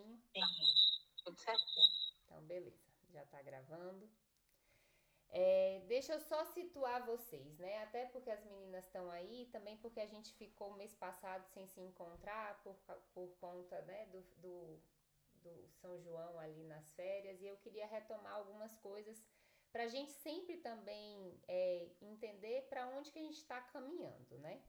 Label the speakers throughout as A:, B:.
A: certinho?
B: Sim, tudo certinho.
A: Então, beleza, já tá gravando. Deixa eu só situar vocês, né? Até porque as meninas estão aí, também porque a gente ficou mês passado sem se encontrar por conta, né, do São João ali nas férias, e eu queria retomar algumas coisas para a gente sempre também entender para onde que a gente está caminhando, né?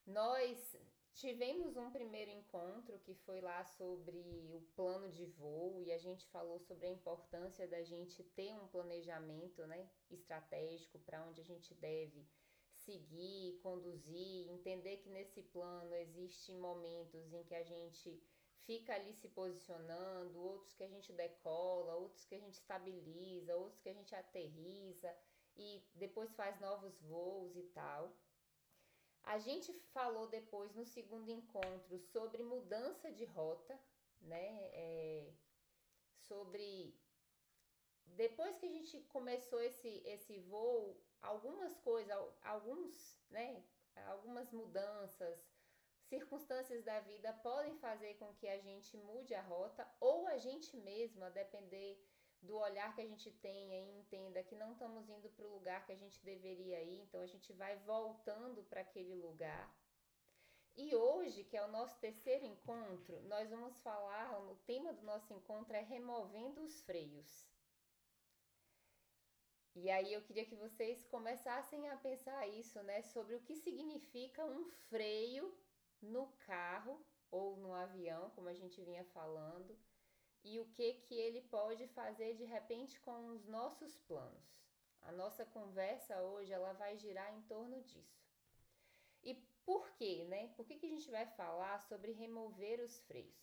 A: Nós tivemos um primeiro encontro que foi lá sobre o plano de voo e a gente falou sobre a importância da gente ter um planejamento, né, estratégico para onde a gente deve seguir, conduzir, entender que nesse plano existem momentos em que a gente fica ali se posicionando, outros que a gente decola, outros que a gente estabiliza, outros que a gente aterriza e depois faz novos voos e tal. A gente falou depois no segundo encontro sobre mudança de rota, né? Sobre depois que a gente começou esse voo, algumas coisas, né? Algumas mudanças, circunstâncias da vida podem fazer com que a gente mude a rota ou a gente mesma, a depender do olhar que a gente tenha e entenda que não estamos indo para o lugar que a gente deveria ir, então a gente vai voltando para aquele lugar. E hoje, que é o nosso terceiro encontro, nós vamos falar, o tema do nosso encontro é removendo os freios. E aí eu queria que vocês começassem a pensar isso, né, sobre o que significa um freio no carro ou no avião, como a gente vinha falando, e o que ele pode fazer de repente com os nossos planos. A nossa conversa hoje ela vai girar em torno disso. E por quê, né? Por que a gente vai falar sobre remover os freios?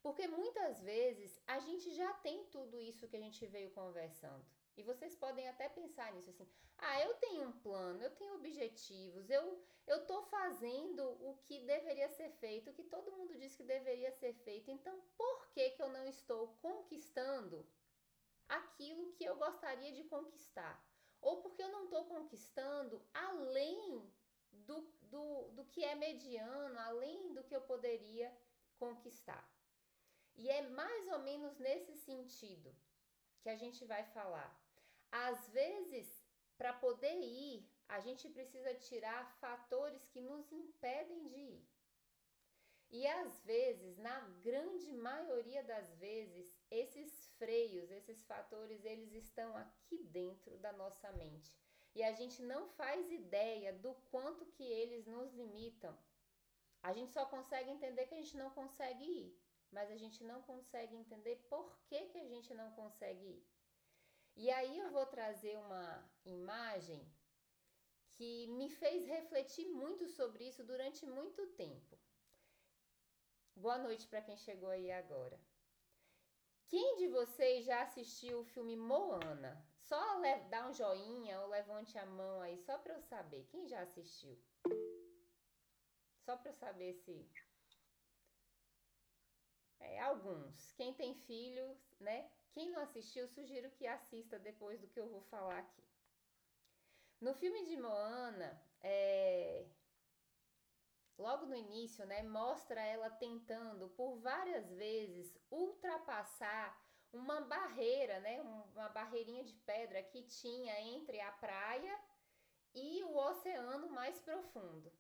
A: Porque muitas vezes a gente já tem tudo isso que a gente veio conversando. E vocês podem até pensar nisso assim: ah, eu tenho um plano, eu tenho objetivos, eu tô fazendo o que deveria ser feito, o que todo mundo diz que deveria ser feito. Então, por que eu não estou conquistando aquilo que eu gostaria de conquistar? Ou porque eu não estou conquistando além do que é mediano, além do que eu poderia conquistar. E é mais ou menos nesse sentido que a gente vai falar. Às vezes, para poder ir, a gente precisa tirar fatores que nos impedem de ir. E às vezes, na grande maioria das vezes, esses freios, esses fatores, eles estão aqui dentro da nossa mente. E a gente não faz ideia do quanto que eles nos limitam. A gente só consegue entender que a gente não consegue ir, mas a gente não consegue entender por que a gente não consegue ir. E aí eu vou trazer uma imagem que me fez refletir muito sobre isso durante muito tempo. Boa noite para quem chegou aí agora. Quem de vocês já assistiu o filme Moana? Só dá um joinha ou levante a mão aí, só para eu saber. Quem já assistiu? Só para eu saber se... alguns. Quem tem filhos, né? Quem não assistiu, sugiro que assista depois do que eu vou falar aqui. No filme de Moana, logo no início, né, mostra ela tentando por várias vezes ultrapassar uma barreira, né, uma barreirinha de pedra que tinha entre a praia e o oceano mais profundo.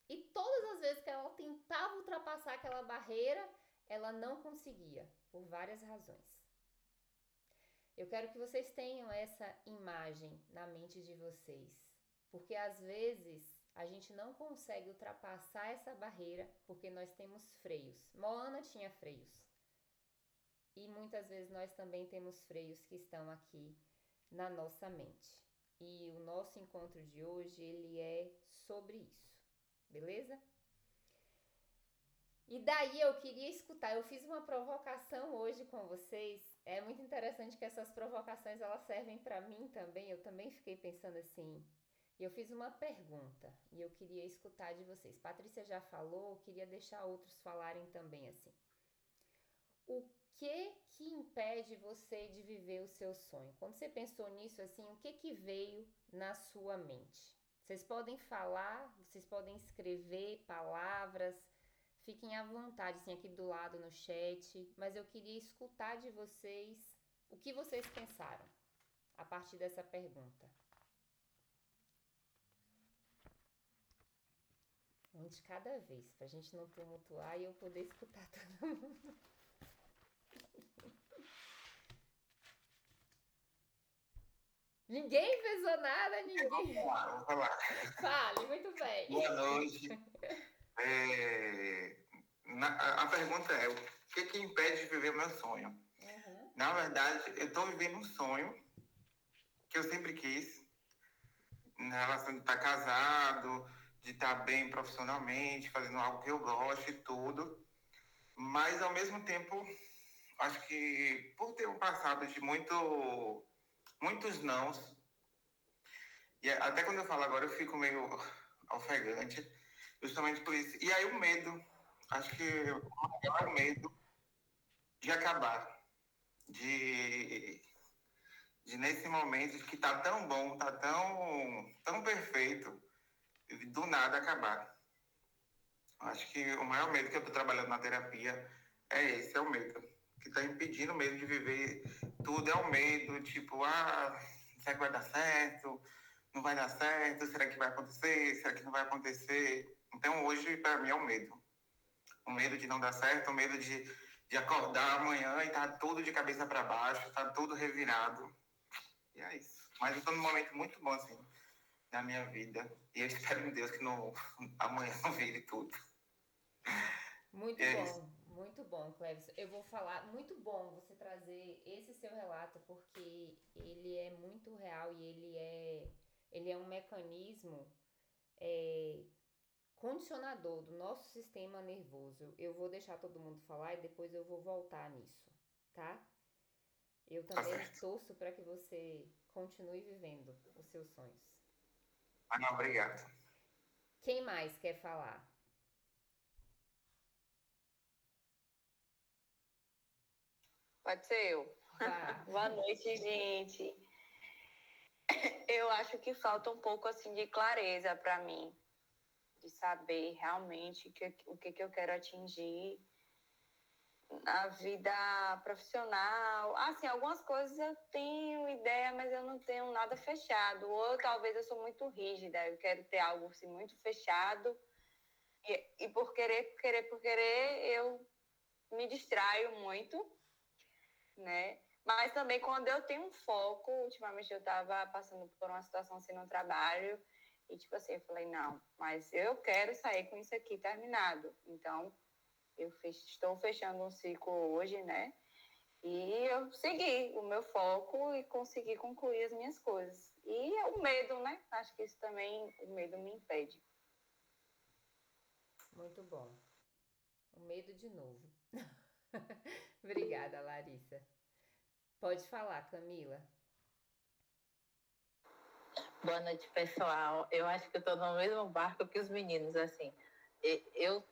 A: E todas as vezes que ela tentava ultrapassar aquela barreira, ela não conseguia, por várias razões. Eu quero que vocês tenham essa imagem na mente de vocês, porque às vezes a gente não consegue ultrapassar essa barreira porque nós temos freios. Moana tinha freios. E muitas vezes nós também temos freios que estão aqui na nossa mente. E o nosso encontro de hoje, ele é sobre isso. Beleza? E daí eu queria escutar, eu fiz uma provocação hoje com vocês. É muito interessante que essas provocações elas servem para mim também. Eu também fiquei pensando assim. E eu fiz uma pergunta e eu queria escutar de vocês. Patrícia já falou, eu queria deixar outros falarem também assim. O que impede você de viver o seu sonho? Quando você pensou nisso assim, o que veio na sua mente? Vocês podem falar, vocês podem escrever palavras, Fiquem à vontade, assim, aqui do lado no chat, mas eu queria escutar de vocês o que vocês pensaram a partir dessa pergunta. Um de cada vez, pra gente não tumultuar e eu poder escutar todo mundo. Ninguém pensou nada, ninguém.
C: Vamos lá.
A: Fale, muito bem.
C: Boa noite. A pergunta é, o que impede de viver o meu sonho?
A: Uhum.
C: Na verdade, eu estou vivendo um sonho que eu sempre quis, na relação de estar casado, de estar bem profissionalmente, fazendo algo que eu gosto e tudo. Mas, ao mesmo tempo, acho que por ter um passado de muitos nãos, e até quando eu falo agora eu fico meio ofegante, justamente por isso. E aí o medo, acho que o maior medo de acabar, de nesse momento que tá tão bom, tá tão perfeito, do nada acabar. Acho que o maior medo que eu tô trabalhando na terapia é esse, é o medo. Que tá impedindo o medo de viver tudo, é o medo, tipo, será que vai dar certo? Não vai dar certo? Será que vai acontecer? Será que não vai acontecer? Então hoje, para mim, é o medo. O medo de não dar certo, o medo de acordar amanhã e tá tudo de cabeça para baixo, tá tudo revirado. E é isso. Mas eu tô num momento muito bom, assim, na minha vida. E eu espero em Deus que amanhã não vire tudo.
A: Muito bom, Cleves. Eu vou falar, muito bom você trazer esse seu relato, porque ele é muito real e ele é um mecanismo condicionador do nosso sistema nervoso. Eu vou deixar todo mundo falar e depois eu vou voltar nisso, tá? Eu também torço para que você continue vivendo os seus sonhos.
C: Não, obrigado.
A: Quem mais quer falar?
B: Pode ser eu. Boa noite, gente. Eu acho que falta um pouco assim de clareza para mim, de saber realmente o que eu quero atingir na vida profissional. Assim, algumas coisas eu tenho ideia, mas eu não tenho nada fechado. Ou talvez eu sou muito rígida, eu quero ter algo assim muito fechado. E por querer, eu me distraio muito, né? Mas também quando eu tenho um foco, ultimamente eu estava passando por uma situação assim no trabalho, e tipo assim, eu falei, não, mas eu quero sair com isso aqui terminado. Então, estou fechando um ciclo hoje, né? E eu segui o meu foco e consegui concluir as minhas coisas. E é o medo, né? Acho que isso também, o medo me impede.
A: Muito bom. O medo de novo. Obrigada, Larissa. Pode falar, Camila.
D: Boa noite, pessoal. Eu acho que eu tô no mesmo barco que os meninos, assim. Eu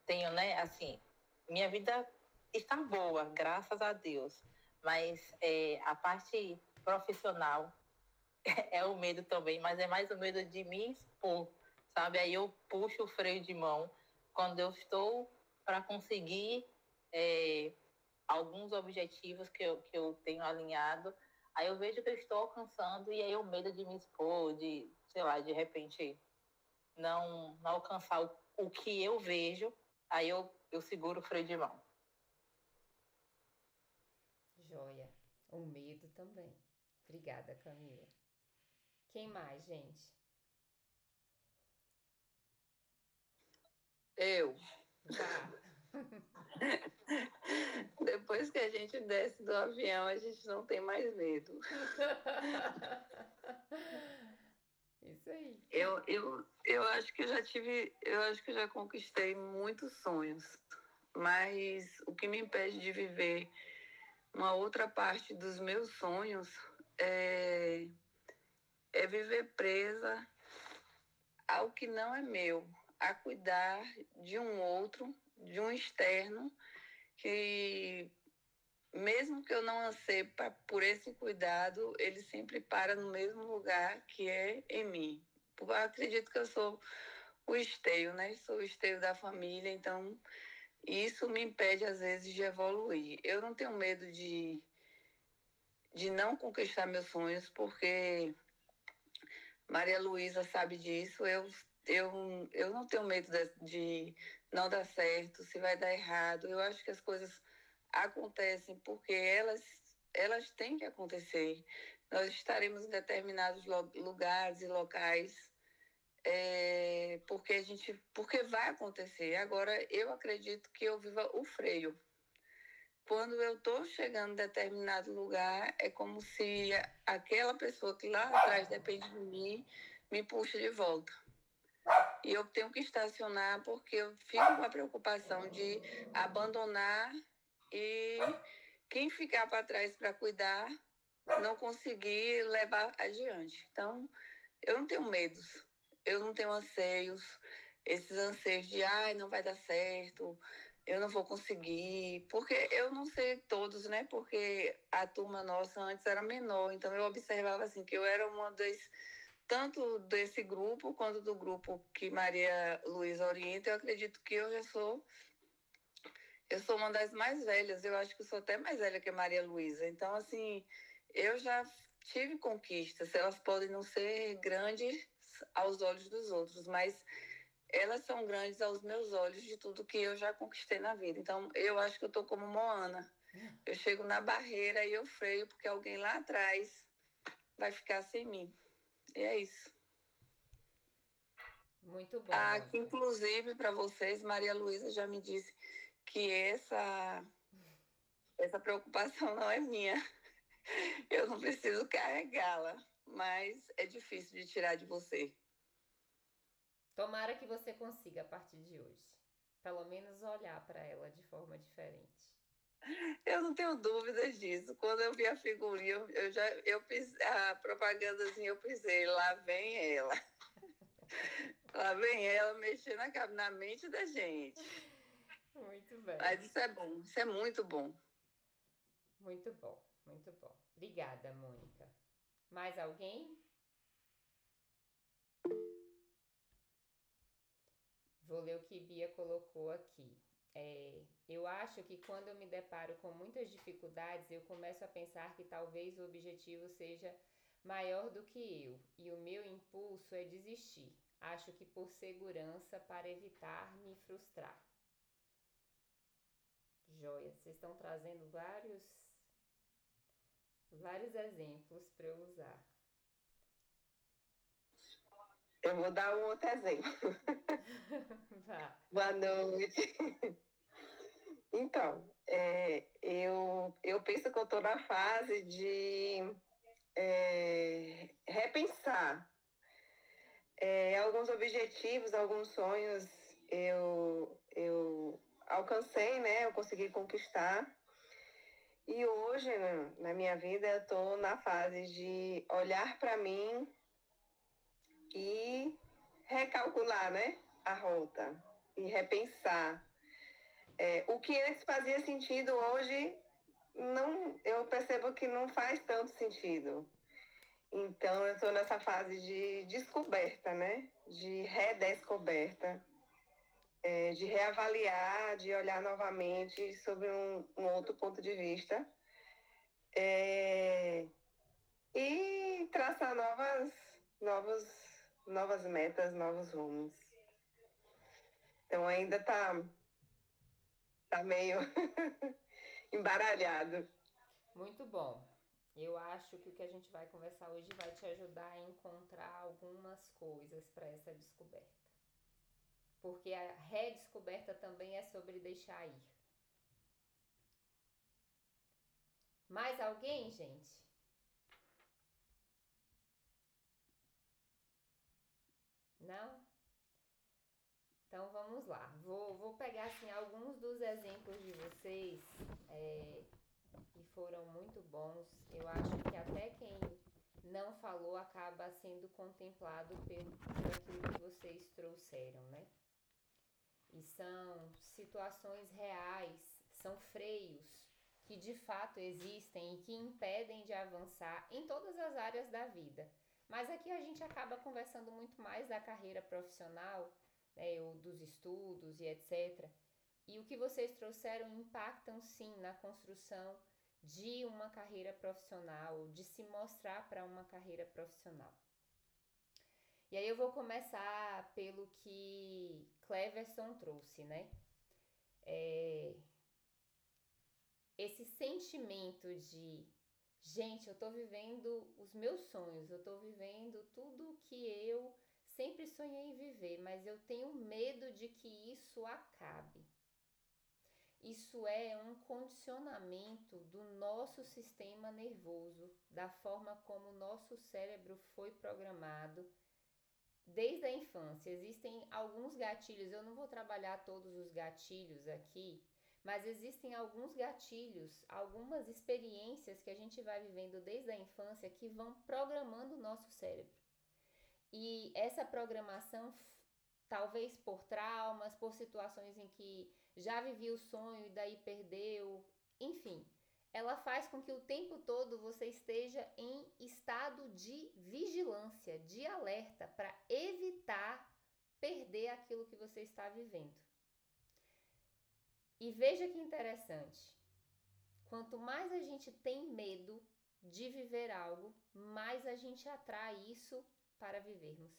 D: tenho, né, assim, minha vida está boa, graças a Deus. Mas a parte profissional é o medo também, mas é mais o medo de me expor, sabe? Aí eu puxo o freio de mão quando eu estou para conseguir alguns objetivos que eu tenho alinhado. Aí eu vejo que eu estou alcançando e aí o medo de me expor, de, sei lá, de repente não alcançar o que eu vejo, aí eu seguro o freio de mão.
A: Joia. O medo também. Obrigada, Camila. Quem mais, gente?
E: Eu.
A: Vá.
E: Depois que a gente desce do avião, a gente não tem mais medo.
A: Isso aí.
E: Eu acho que eu acho que eu já conquistei muitos sonhos, mas o que me impede de viver uma outra parte dos meus sonhos é viver presa ao que não é meu, a cuidar de um outro, de um externo, que mesmo que eu não anseie por esse cuidado, ele sempre para no mesmo lugar, que é em mim. Eu acredito que eu sou o esteio, né? Sou o esteio da família, então isso me impede, às vezes, de evoluir. Eu não tenho medo de não conquistar meus sonhos, porque Maria Luísa sabe disso. Eu não tenho medo de não dar certo, se vai dar errado. Eu acho que as coisas acontecem porque elas têm que acontecer. Nós estaremos em determinados lugares e locais porque vai acontecer. Agora, eu acredito que eu viva o freio. Quando eu estou chegando em determinado lugar, é como se aquela pessoa que lá atrás depende de mim me puxa de volta. E eu tenho que estacionar porque eu fico com a preocupação de abandonar e quem ficar para trás para cuidar não conseguir levar adiante. Então, eu não tenho medos, eu não tenho anseios, esses anseios de não vai dar certo, eu não vou conseguir, porque eu não sei todos, né? Porque a turma nossa antes era menor, então eu observava assim que eu era uma das tanto desse grupo quanto do grupo que Maria Luísa orienta. Eu acredito que eu sou uma das mais velhas, eu acho que eu sou até mais velha que a Maria Luísa. Então, assim, eu já tive conquistas, elas podem não ser grandes aos olhos dos outros, mas elas são grandes aos meus olhos de tudo que eu já conquistei na vida. Então, eu acho que eu tô como Moana. Eu chego na barreira e eu freio porque alguém lá atrás vai ficar sem mim. E é isso.
A: Muito bom.
E: Que inclusive para vocês, Maria Luísa já me disse que essa preocupação não é minha. Eu não preciso carregá-la, mas é difícil de tirar de você.
A: Tomara que você consiga a partir de hoje. Pelo menos olhar para ela de forma diferente.
E: Eu não tenho dúvidas disso. Quando eu vi a figurinha, eu fiz a propagandazinha, eu pensei, lá vem ela. Lá vem ela mexendo na mente da gente.
A: Muito bem.
E: Mas isso é bom, isso é muito bom.
A: Muito bom, muito bom. Obrigada, Mônica. Mais alguém? Vou ler o que Bia colocou aqui. Eu acho que quando eu me deparo com muitas dificuldades, eu começo a pensar que talvez o objetivo seja maior do que eu, e o meu impulso é desistir. Acho que por segurança, para evitar me frustrar. Joia, vocês estão trazendo vários exemplos para eu usar.
F: Eu vou dar um outro exemplo.
A: Vá.
F: Boa noite. Então, eu penso que eu estou na fase de repensar. Alguns objetivos, alguns sonhos eu alcancei, né? Eu consegui conquistar. E hoje, na minha vida, eu estou na fase de olhar para mim e recalcular, né, a rota e repensar. O que antes fazia sentido, hoje eu percebo que não faz tanto sentido. Então, eu estou nessa fase de descoberta, né, de redescoberta, de reavaliar, de olhar novamente sobre um outro ponto de vista e traçar novas metas, novos rumos. Então ainda tá meio embaralhado.
A: Muito bom. Eu acho que o que a gente vai conversar hoje vai te ajudar a encontrar algumas coisas para essa descoberta. Porque a redescoberta também é sobre deixar ir. Mais alguém, gente? Não? Então vamos lá. Vou pegar assim alguns dos exemplos de vocês que foram muito bons. Eu acho que até quem não falou acaba sendo contemplado por aquilo que vocês trouxeram, né? E são situações reais, são freios que de fato existem e que impedem de avançar em todas as áreas da vida. Mas aqui a gente acaba conversando muito mais da carreira profissional, né, ou dos estudos e etc. E o que vocês trouxeram impactam sim na construção de uma carreira profissional, de se mostrar para uma carreira profissional. E aí eu vou começar pelo que Cleverson trouxe, né? Esse sentimento de, gente, eu tô vivendo os meus sonhos, eu tô vivendo tudo que eu sempre sonhei em viver, mas eu tenho medo de que isso acabe. Isso é um condicionamento do nosso sistema nervoso, da forma como o nosso cérebro foi programado desde a infância. Existem alguns gatilhos, eu não vou trabalhar todos os gatilhos aqui, mas existem alguns gatilhos, algumas experiências que a gente vai vivendo desde a infância que vão programando o nosso cérebro. E essa programação, talvez por traumas, por situações em que já vivia o sonho e daí perdeu, enfim, ela faz com que o tempo todo você esteja em estado de vigilância, de alerta, para evitar perder aquilo que você está vivendo. E veja que interessante, quanto mais a gente tem medo de viver algo, mais a gente atrai isso para vivermos.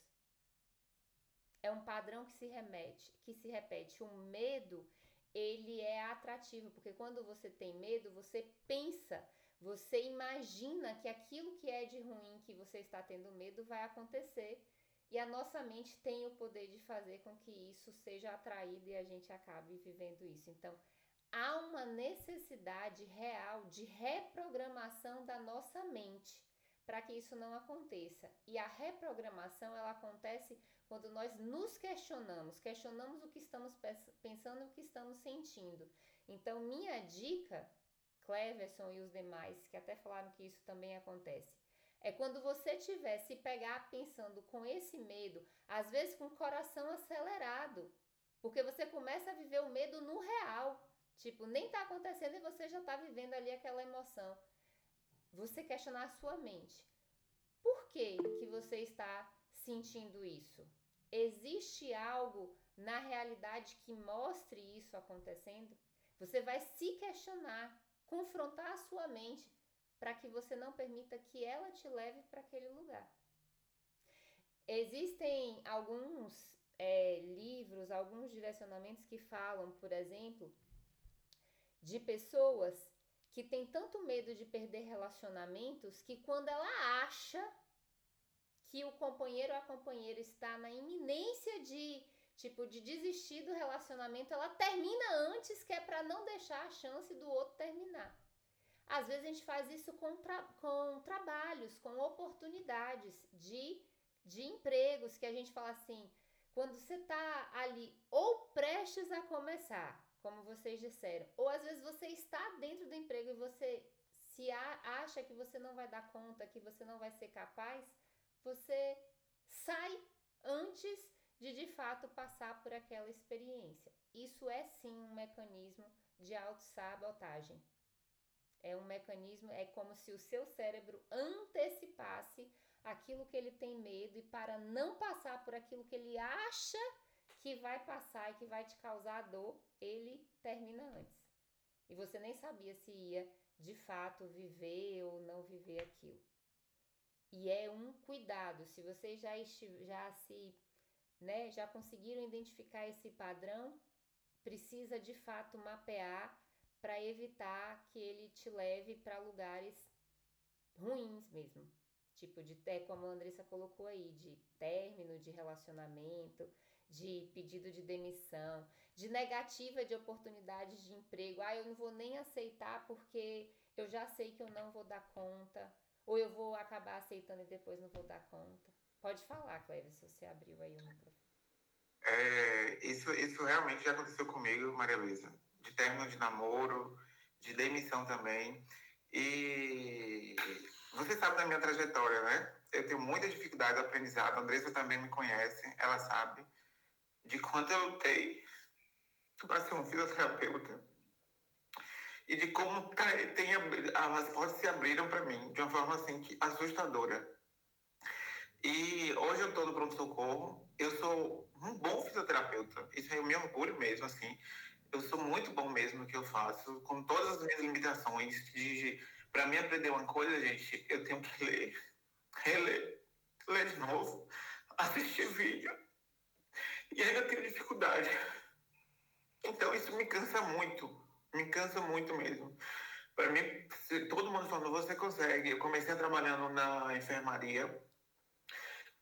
A: É um padrão que se repete. O medo, ele é atrativo, porque quando você tem medo, você pensa, você imagina que aquilo que é de ruim que você está tendo medo vai acontecer. E a nossa mente tem o poder de fazer com que isso seja atraído e a gente acabe vivendo isso. Então, há uma necessidade real de reprogramação da nossa mente para que isso não aconteça. E a reprogramação, ela acontece quando nós nos questionamos o que estamos pensando e o que estamos sentindo. Então, minha dica, Cleverson e os demais, que até falaram que isso também acontece, é quando você se pegar pensando com esse medo, às vezes com o coração acelerado, porque você começa a viver o medo no real. Tipo, nem tá acontecendo e você já tá vivendo ali aquela emoção. Você questionar a sua mente. Por que você está sentindo isso? Existe algo na realidade que mostre isso acontecendo? Você vai se questionar, confrontar a sua mente para que você não permita que ela te leve para aquele lugar. Existem alguns livros, alguns direcionamentos que falam, por exemplo, de pessoas que têm tanto medo de perder relacionamentos que quando ela acha que o companheiro ou a companheira está na iminência de desistir do relacionamento, ela termina antes, que é para não deixar a chance do outro terminar. Às vezes a gente faz isso com trabalhos, com oportunidades de empregos, que a gente fala assim, quando você está ali ou prestes a começar, como vocês disseram, ou às vezes você está dentro do emprego e você acha que você não vai dar conta, que você não vai ser capaz, você sai antes de fato passar por aquela experiência. Isso é sim um mecanismo de autossabotagem. É um mecanismo, é como se o seu cérebro antecipasse aquilo que ele tem medo e para não passar por aquilo que ele acha que vai passar e que vai te causar dor, ele termina antes. E você nem sabia se ia, de fato, viver ou não viver aquilo. E é um cuidado. Se vocês já conseguiram identificar esse padrão, precisa, de fato, mapear para evitar que ele te leve para lugares ruins mesmo. Tipo, como a Andressa colocou aí, de término de relacionamento, de pedido de demissão, de negativa de oportunidades de emprego. Eu não vou nem aceitar porque eu já sei que eu não vou dar conta. Ou eu vou acabar aceitando e depois não vou dar conta. Pode falar, Cleves, se você abriu aí o microfone.
C: Isso realmente já aconteceu comigo, Maria Luísa. De término de namoro, de demissão também. E você sabe da minha trajetória, né? Eu tenho muita dificuldade de aprendizado. A Andressa também me conhece, ela sabe de quanto eu lutei para ser um fisioterapeuta e de como as portas se abriram para mim de uma forma assim assustadora. E hoje eu estou no pronto-socorro. Eu sou um bom fisioterapeuta. Isso aí eu me orgulho mesmo, assim. Eu sou muito bom mesmo no que eu faço, com todas as minhas limitações. Para mim aprender uma coisa, gente, eu tenho que ler, reler, ler de novo, assistir vídeo. E ainda tenho dificuldade. Então isso me cansa muito mesmo. Para mim, todo mundo falando, você consegue. Eu comecei trabalhando na enfermaria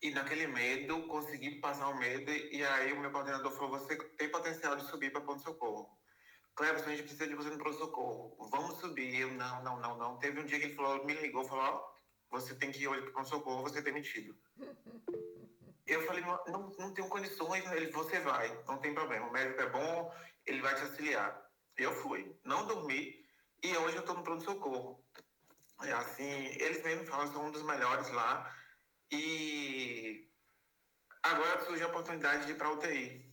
C: e naquele medo, consegui passar o medo. E aí o meu coordenador falou, você tem potencial de subir para pronto-socorro. Cleberson, a gente precisa de você no pronto-socorro. Vamos subir. Eu, não. Teve um dia que ele falou, me ligou, falou, ó, você tem que ir hoje para pronto-socorro, você é demitido. Eu falei, não tenho condições. Ele, você vai, não tem problema. O médico é bom, ele vai te auxiliar. Eu fui, não dormi. E hoje eu estou no pronto-socorro. É assim, eles mesmos falam, são um dos melhores lá. E agora surge a oportunidade de ir para a UTI.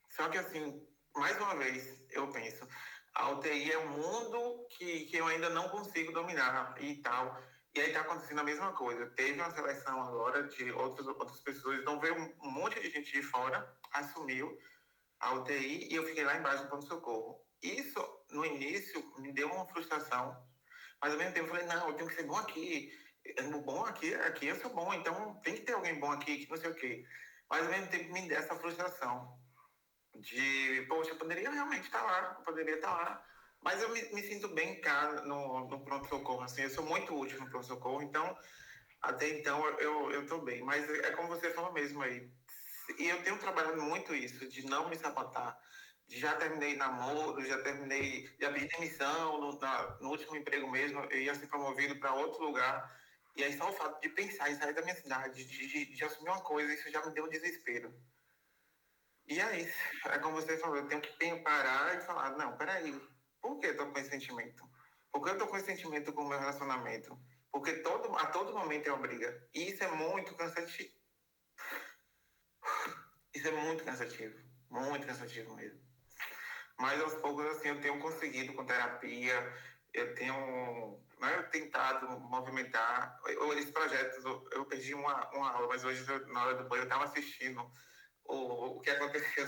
C: Só que assim, mais uma vez, eu penso, a UTI é um mundo que eu ainda não consigo dominar e tal. E aí tá acontecendo a mesma coisa. Teve uma seleção agora de outras pessoas, então veio um monte de gente de fora, assumiu a UTI e eu fiquei lá embaixo no pronto-socorro. Isso, no início, me deu uma frustração, mas ao mesmo tempo eu falei, não, eu tenho que ser bom aqui. O bom aqui eu sou bom, então tem que ter alguém bom aqui, que não sei o quê. Mas ao mesmo tempo me deu essa frustração de, poxa, eu poderia realmente estar lá, eu poderia estar lá. Mas eu me sinto bem cá no pronto-socorro, assim, eu sou muito útil no pronto-socorro, então, até então, eu tô bem. Mas é como você falou mesmo aí. E eu tenho trabalhado muito isso, de não me sabotar. Já terminei namoro, já pedi demissão no último emprego mesmo, eu ia ser promovido para outro lugar. E aí só o fato de pensar em sair da minha cidade, de assumir uma coisa, isso já me deu um desespero. E aí, é como você falou, eu tenho que parar e falar, não, peraí, por que eu tô com esse sentimento? Por que eu tô com esse sentimento com o meu relacionamento? Porque a todo momento é uma briga. E isso é muito cansativo. Isso é muito cansativo mesmo. Mas aos poucos, assim, eu tenho conseguido com terapia, eu tenho tentado movimentar. Esses projetos, eu perdi uma aula, mas hoje, na hora do banho, eu estava assistindo o que aconteceu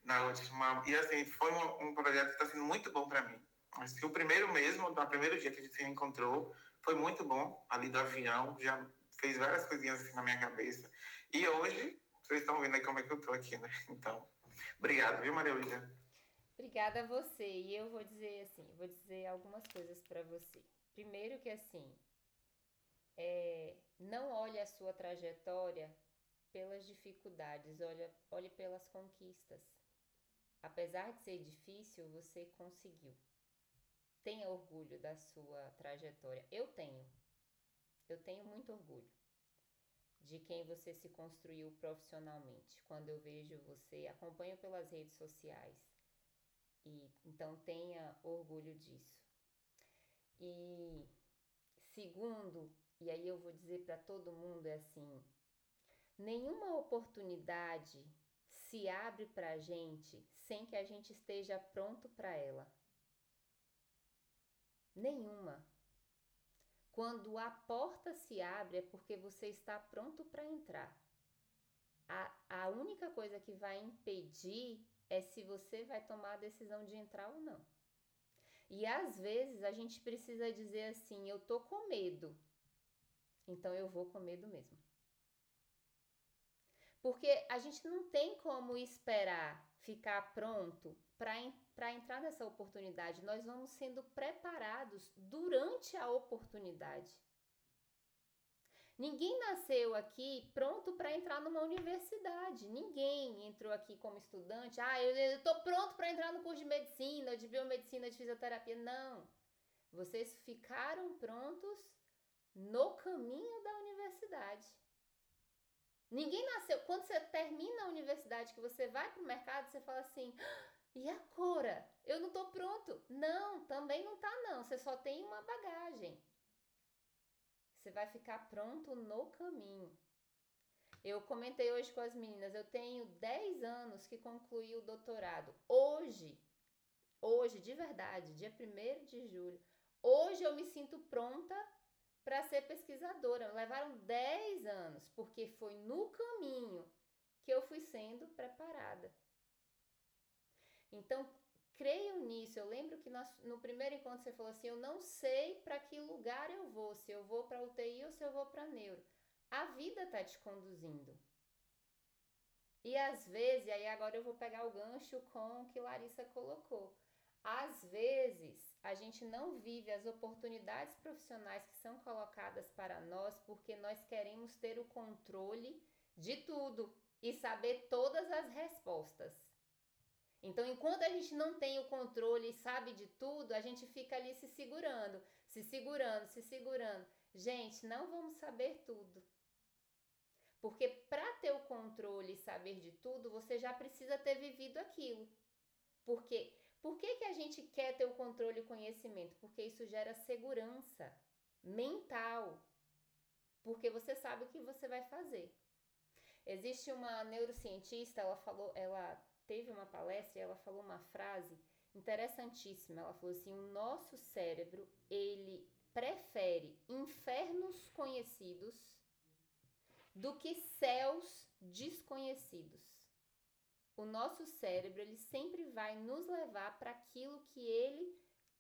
C: na última. E assim, foi um projeto que está sendo muito bom para mim. Assim, o primeiro mesmo, no primeiro dia que a gente se encontrou, foi muito bom, ali do avião, já fez várias coisinhas assim na minha cabeça. E hoje, vocês estão vendo aí como é que eu tô aqui, né? Então, obrigado, viu, Maria Luísa?
A: Obrigada a você. E eu vou dizer assim, vou dizer algumas coisas para você. Primeiro que assim, não olhe a sua trajetória pelas dificuldades, olhe pelas conquistas. Apesar de ser difícil, você conseguiu. Tenha orgulho da sua trajetória. Eu tenho muito orgulho de quem você se construiu profissionalmente. Quando eu vejo você, acompanho pelas redes sociais. E então tenha orgulho disso. E segundo, e aí eu vou dizer para todo mundo é assim, nenhuma oportunidade se abre para a gente sem que a gente esteja pronto para ela. Nenhuma. Quando a porta se abre é porque você está pronto para entrar. A única coisa que vai impedir é se você vai tomar a decisão de entrar ou não. E às vezes a gente precisa dizer assim, eu tô com medo, então eu vou com medo mesmo. Porque a gente não tem como esperar ficar pronto para entrar nessa oportunidade. Nós vamos sendo preparados durante a oportunidade. Ninguém nasceu aqui pronto para entrar numa universidade. Ninguém entrou aqui como estudante. Eu estou pronto para entrar no curso de medicina, de biomedicina, de fisioterapia. Não. Vocês ficaram prontos no caminho da universidade. Ninguém nasceu. Quando você termina a universidade, que você vai para o mercado, você fala assim, e agora? Eu não estou pronto. Não, também não está não. Você só tem uma bagagem. Você vai ficar pronto no caminho. Eu comentei hoje com as meninas, eu tenho 10 anos que concluí o doutorado. Hoje, de verdade, dia 1º de julho, hoje eu me sinto pronta para ser pesquisadora. Levaram 10 anos, porque foi no caminho que eu fui sendo preparada. Então, creio nisso. Eu lembro que no primeiro encontro você falou assim, eu não sei para que lugar eu vou, se eu vou para UTI ou se eu vou para neuro. A vida tá te conduzindo. E às vezes, e aí agora eu vou pegar o gancho com o que Larissa colocou. Às vezes, a gente não vive as oportunidades profissionais que são colocadas para nós porque nós queremos ter o controle de tudo e saber todas as respostas. Então, enquanto a gente não tem o controle e sabe de tudo, a gente fica ali se segurando. Gente, não vamos saber tudo. Porque para ter o controle e saber de tudo, você já precisa ter vivido aquilo. Por quê? Por que a gente quer ter o controle e o conhecimento? Porque isso gera segurança mental. Porque você sabe o que você vai fazer. Existe uma neurocientista, ela teve uma palestra e ela falou uma frase interessantíssima. Ela falou assim, o nosso cérebro, ele prefere infernos conhecidos do que céus desconhecidos. O nosso cérebro, ele sempre vai nos levar para aquilo que ele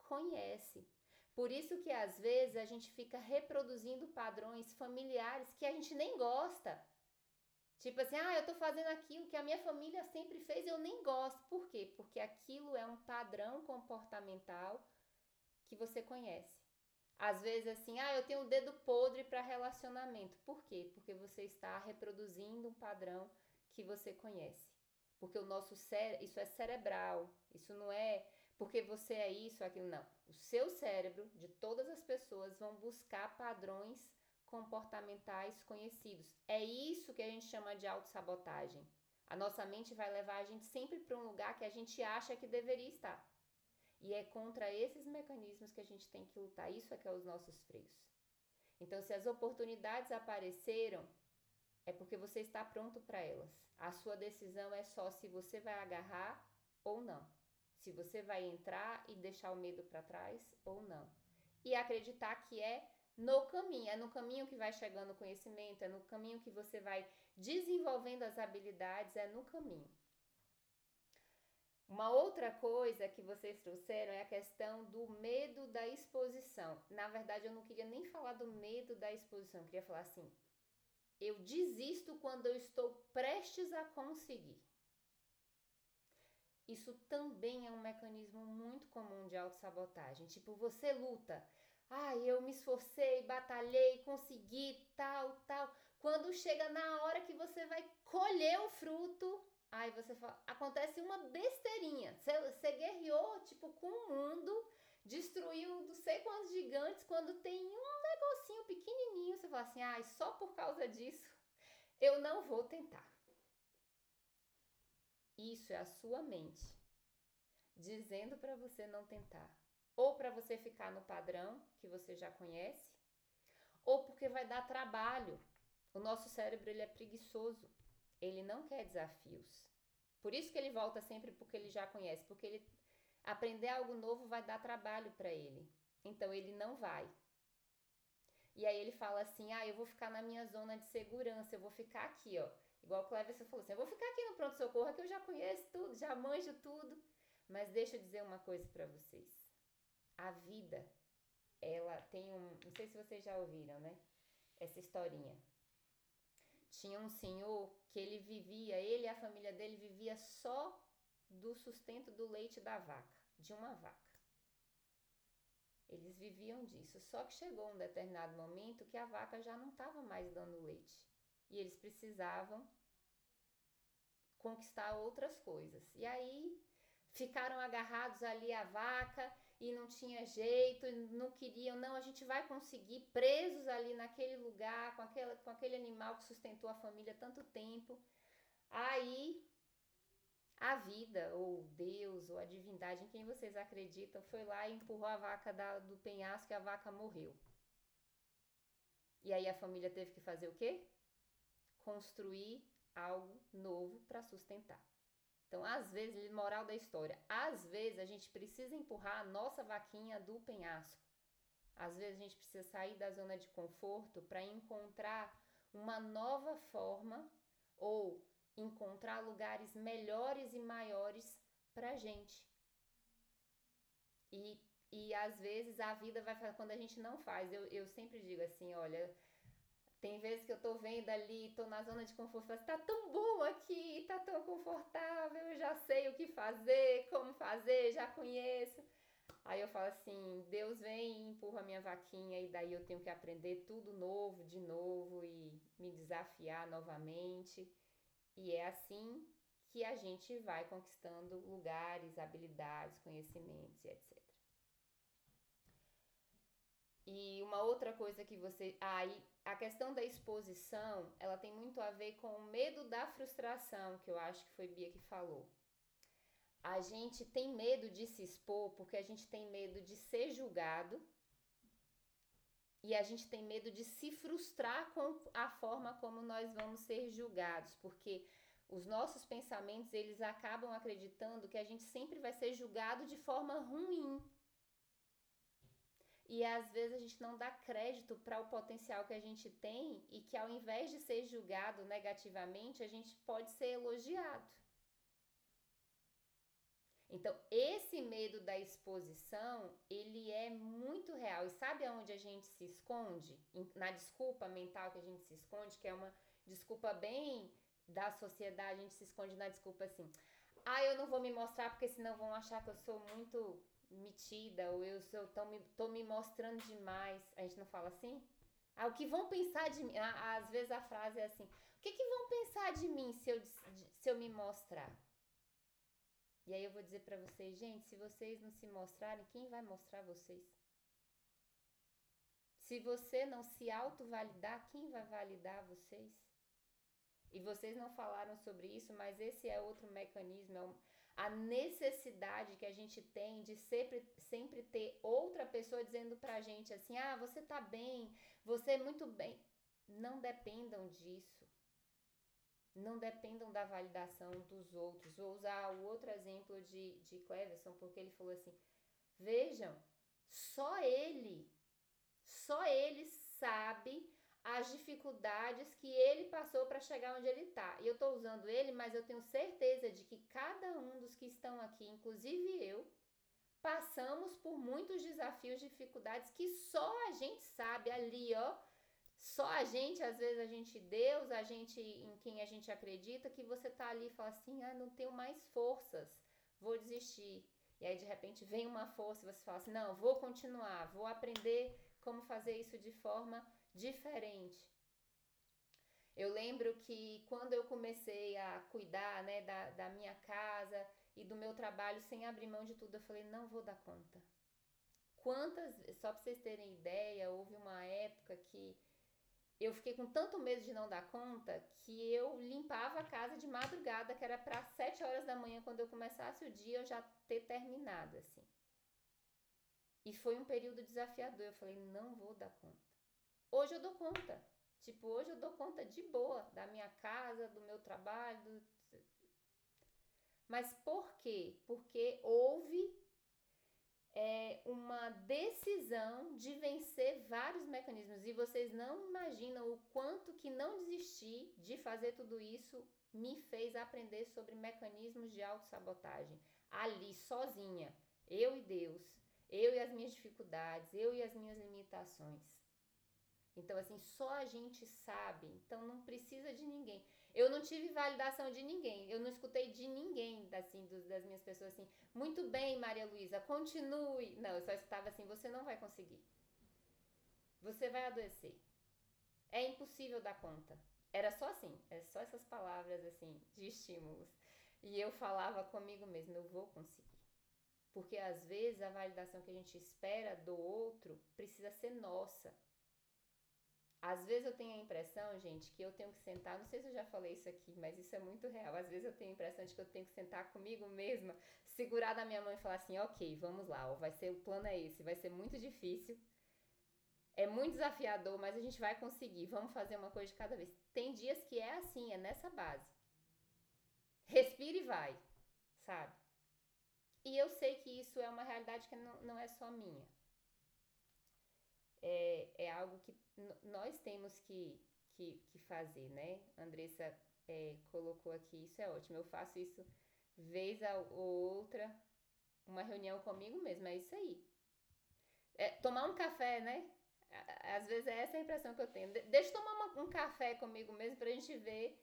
A: conhece. Por isso que às vezes a gente fica reproduzindo padrões familiares que a gente nem gosta. Tipo assim, eu tô fazendo aquilo que a minha família sempre fez e eu nem gosto. Por quê? Porque aquilo é um padrão comportamental que você conhece. Às vezes assim, eu tenho o dedo podre para relacionamento. Por quê? Porque você está reproduzindo um padrão que você conhece. Porque o nosso cérebro, isso é cerebral, isso não é porque você é isso, aquilo, não. O seu cérebro, de todas as pessoas, vão buscar padrões comportamentais conhecidos. É isso que a gente chama de autossabotagem. A nossa mente vai levar a gente sempre para um lugar que a gente acha que deveria estar. E é contra esses mecanismos que a gente tem que lutar. Isso é que é os nossos freios. Então, se as oportunidades apareceram, é porque você está pronto para elas. A sua decisão é só se você vai agarrar ou não. Se você vai entrar e deixar o medo para trás ou não. E acreditar que é no caminho que vai chegando o conhecimento, é no caminho que você vai desenvolvendo as habilidades, é no caminho. Uma outra coisa que vocês trouxeram é a questão do medo da exposição. Na verdade, eu não queria nem falar do medo da exposição, eu queria falar assim, eu desisto quando eu estou prestes a conseguir. Isso também é um mecanismo muito comum de autossabotagem. Tipo, você luta. Eu me esforcei, batalhei, consegui, tal. Quando chega na hora que você vai colher o fruto, aí você fala, acontece uma besteirinha. Você guerreou, tipo, com o mundo, destruiu não sei quantos gigantes, quando tem um negocinho pequenininho, você fala assim, só por causa disso, eu não vou tentar. Isso é a sua mente dizendo para você não tentar. Ou para você ficar no padrão que você já conhece, ou porque vai dar trabalho. O nosso cérebro, ele é preguiçoso. Ele não quer desafios. Por isso que ele volta sempre porque ele já conhece. Porque ele aprender algo novo vai dar trabalho para ele. Então, ele não vai. E aí ele fala assim, eu vou ficar na minha zona de segurança. Eu vou ficar aqui, ó. Igual o Cleverson falou assim, eu vou ficar aqui no pronto-socorro que eu já conheço tudo, já manjo tudo. Mas deixa eu dizer uma coisa para vocês. A vida, ela tem não sei se vocês já ouviram, né? Essa historinha. Tinha um senhor que ele e a família dele vivia só do sustento do leite da vaca, de uma vaca. Eles viviam disso. Só que chegou um determinado momento que a vaca já não estava mais dando leite. E eles precisavam conquistar outras coisas. E aí ficaram agarrados ali à vaca e não tinha jeito, não queriam, não, a gente vai conseguir, presos ali naquele lugar, com aquele animal que sustentou a família tanto tempo. Aí a vida, ou Deus, ou a divindade, em quem vocês acreditam, foi lá e empurrou a vaca do penhasco e a vaca morreu. E aí a família teve que fazer o quê? Construir algo novo para sustentar. Então, às vezes, moral da história, às vezes a gente precisa empurrar a nossa vaquinha do penhasco. Às vezes a gente precisa sair da zona de conforto para encontrar uma nova forma ou encontrar lugares melhores e maiores pra gente. E às vezes a vida vai fazer, quando a gente não faz, eu sempre digo assim, olha, tem vezes que eu tô vendo ali, tô na zona de conforto, falo assim, tá tão bom aqui, tá tão confortável, eu já sei o que fazer, como fazer, já conheço. Aí eu falo assim, Deus vem e empurra a minha vaquinha e daí eu tenho que aprender tudo novo, de novo e me desafiar novamente. E é assim que a gente vai conquistando lugares, habilidades, conhecimentos e etc. E uma outra coisa que você... a questão da exposição, ela tem muito a ver com o medo da frustração, que eu acho que foi Bia que falou. A gente tem medo de se expor porque a gente tem medo de ser julgado e a gente tem medo de se frustrar com a forma como nós vamos ser julgados, porque os nossos pensamentos, eles acabam acreditando que a gente sempre vai ser julgado de forma ruim. E às vezes a gente não dá crédito para o potencial que a gente tem e que ao invés de ser julgado negativamente, a gente pode ser elogiado. Então, esse medo da exposição, ele é muito real. E sabe aonde a gente se esconde? Na desculpa mental que a gente se esconde, que é uma desculpa bem da sociedade, a gente se esconde na desculpa assim, eu não vou me mostrar porque senão vão achar que eu sou muito metida, ou tô me mostrando demais. A gente não fala assim? O que vão pensar de mim? Às vezes a frase é assim, o que vão pensar de mim se eu me mostrar? E aí eu vou dizer pra vocês, gente, se vocês não se mostrarem, quem vai mostrar vocês? Se você não se auto-validar, quem vai validar vocês? E vocês não falaram sobre isso, mas esse é outro mecanismo, a necessidade que a gente tem de sempre ter outra pessoa dizendo pra gente assim, você tá bem, você é muito bem. Não dependam disso. Não dependam da validação dos outros. Vou usar o outro exemplo de Cleverson, porque ele falou assim, vejam, só ele sabe as dificuldades que ele passou para chegar onde ele está. E eu estou usando ele, mas eu tenho certeza de que cada um dos que estão aqui, inclusive eu, passamos por muitos desafios, dificuldades que só a gente sabe ali, ó. Só a gente, às vezes Deus, a gente em quem a gente acredita, que você tá ali e fala assim, não tenho mais forças, vou desistir. E aí de repente vem uma força e você fala assim, não, vou continuar, vou aprender como fazer isso de forma diferente. Eu lembro que quando eu comecei a cuidar, né, da minha casa e do meu trabalho sem abrir mão de tudo, eu falei, não vou dar conta. Só pra vocês terem ideia, houve uma época que eu fiquei com tanto medo de não dar conta que eu limpava a casa de madrugada, que era para 7 horas da manhã, quando eu começasse o dia, eu já ter terminado, assim. E foi um período desafiador. Eu falei, não vou dar conta. Hoje eu dou conta. Hoje eu dou conta de boa da minha casa, do meu trabalho. Mas por quê? Porque houve uma decisão de vencer vários mecanismos. E vocês não imaginam o quanto que não desistir de fazer tudo isso me fez aprender sobre mecanismos de autossabotagem. Ali, sozinha, eu e Deus, eu e as minhas dificuldades, eu e as minhas limitações. Então, assim, só a gente sabe. Então, não precisa de ninguém. Eu não tive validação de ninguém. Eu não escutei de ninguém, assim, das minhas pessoas, assim, muito bem, Maria Luísa, continue. Não, eu só escutava assim, você não vai conseguir. Você vai adoecer. É impossível dar conta. Era só assim, só essas palavras, assim, de estímulos. E eu falava comigo mesma, eu vou conseguir. Porque, às vezes, a validação que a gente espera do outro precisa ser nossa. Às vezes eu tenho a impressão, gente, que eu tenho que sentar, não sei se eu já falei isso aqui, mas isso é muito real. Às vezes eu tenho a impressão de que eu tenho que sentar comigo mesma, segurar na minha mão e falar assim, ok, vamos lá, o plano é esse, vai ser muito difícil, é muito desafiador, mas a gente vai conseguir, vamos fazer uma coisa de cada vez. Tem dias que é assim, é nessa base. Respira e vai, sabe? E eu sei que isso é uma realidade que não é só minha. é algo que nós temos que fazer, né? Andressa colocou aqui, isso é ótimo, eu faço isso vez ou outra, uma reunião comigo mesma, é isso aí. Tomar um café, né? Às vezes é essa a impressão que eu tenho. Deixa eu tomar um café comigo mesmo pra gente ver